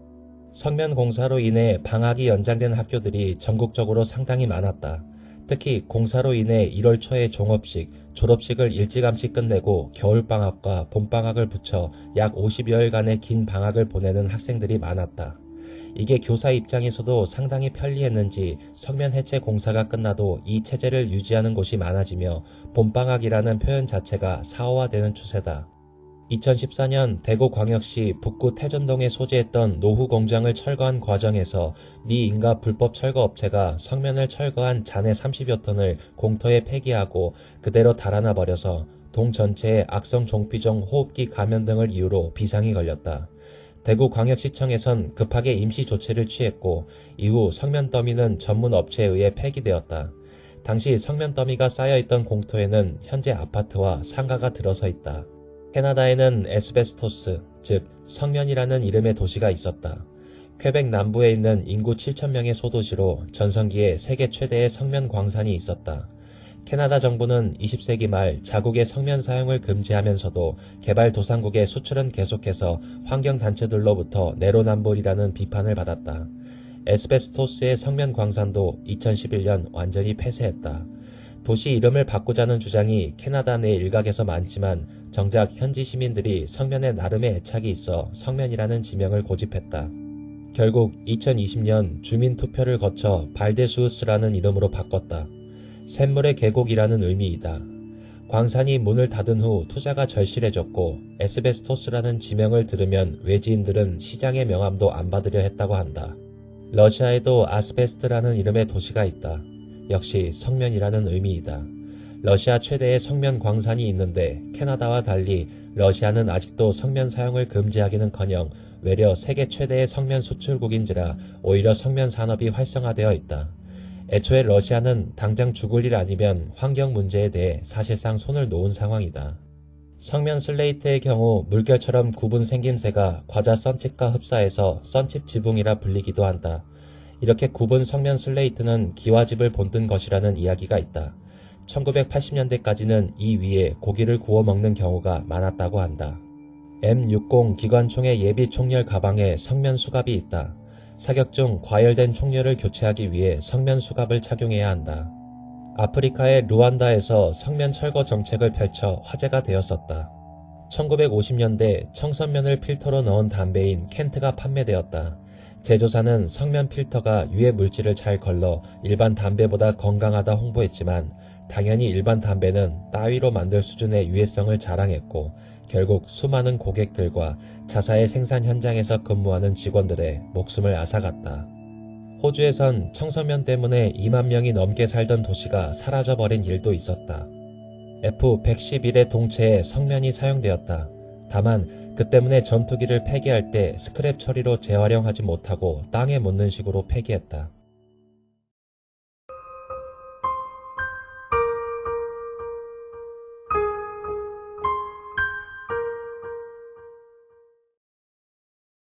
성면 공사로 인해 방학이 연장된 학교들이 전국적으로 상당히 많았다. 특히 공사로 인해 1월 초에 종업식, 졸업식을 일찌감치 끝내고 겨울방학과 봄방학을 붙여 약 50여일간의 긴 방학을 보내는 학생들이 많았다. 이게 교사 입장에서도 상당히 편리했는지 성면 해체 공사가 끝나도 이 체제를 유지하는 곳이 많아지며 봄방학이라는 표현 자체가 사화되는 추세다. 2014년 대구광역시 북구 태전동에 소재했던 노후 공장을 철거한 과정에서 미 인가 불법 철거업체가 성면을 철거한 잔해 30여 톤을 공터에 폐기하고 그대로 달아나 버려서 동 전체에 악성 종피종 호흡기 감염 등을 이유로 비상이 걸렸다. 대구광역시청에선 급하게 임시 조치를 취했고 이후 성면 더미는 전문 업체에 의해 폐기되었다. 당시 성면 더미가 쌓여있던 공터에는 현재 아파트와 상가가 들어서 있다. 캐나다에는 에스베스토스, 즉 성면이라는 이름의 도시가 있었다. 퀘벡 남부에 있는 인구 7,000명의 소도시로 전성기에 세계 최대의 성면 광산이 있었다. 캐나다 정부는 20세기 말 자국의 성면 사용을 금지하면서도 개발도상국의 수출은 계속해서 환경단체들로부터 내로남불이라는 비판을 받았다. 에스베스토스의 성면 광산도 2011년 완전히 폐쇄했다. 도시 이름을 바꾸자는 주장이 캐나다 내 일각에서 많지만 정작 현지 시민들이 성면에 나름의 애착이 있어 성면이라는 지명을 고집했다. 결국 2020년 주민투표를 거쳐 발데수우스라는 이름으로 바꿨다. 샘물의 계곡이라는 의미이다. 광산이 문을 닫은 후 투자가 절실해졌고 에스베스토스라는 지명을 들으면 외지인들은 시장의 명함도 안 받으려 했다고 한다. 러시아에도 아스베스트라는 이름의 도시가 있다. 역시 성면이라는 의미이다. 러시아 최대의 성면 광산이 있는데 캐나다와 달리 러시아는 아직도 성면 사용을 금지하기는커녕 외려 세계 최대의 성면 수출국인지라 오히려 성면 산업이 활성화되어 있다. 애초에 러시아는 당장 죽을 일 아니면 환경 문제에 대해 사실상 손을 놓은 상황이다. 성면 슬레이트의 경우 물결처럼 굽은 생김새가 과자 썬칩과 흡사해서 썬칩 지붕이라 불리기도 한다. 이렇게 굽은 성면 슬레이트는 기와집을 본뜬 것이라는 이야기가 있다. 1980년대까지는 이 위에 고기를 구워 먹는 경우가 많았다고 한다. M60 기관총의 예비 총열 가방에 성면 수갑이 있다. 사격 중 과열된 총열을 교체하기 위해 성면 수갑을 착용해야 한다. 아프리카의 루안다에서 성면 철거 정책을 펼쳐 화제가 되었었다. 1950년대 청선면을 필터로 넣은 담배인 켄트가 판매되었다. 제조사는 성면 필터가 유해 물질을 잘 걸러 일반 담배보다 건강하다 홍보했지만 당연히 일반 담배는 따위로 만들 수준의 유해성을 자랑했고 결국 수많은 고객들과 자사의 생산 현장에서 근무하는 직원들의 목숨을 앗아갔다. 호주에선 청소년 때문에 2만 명이 넘게 살던 도시가 사라져버린 일도 있었다. F-111의 동체에 성면이 사용되었다. 다만 그 때문에 전투기를 폐기할 때 스크랩 처리로 재활용하지 못하고 땅에 묻는 식으로 폐기했다.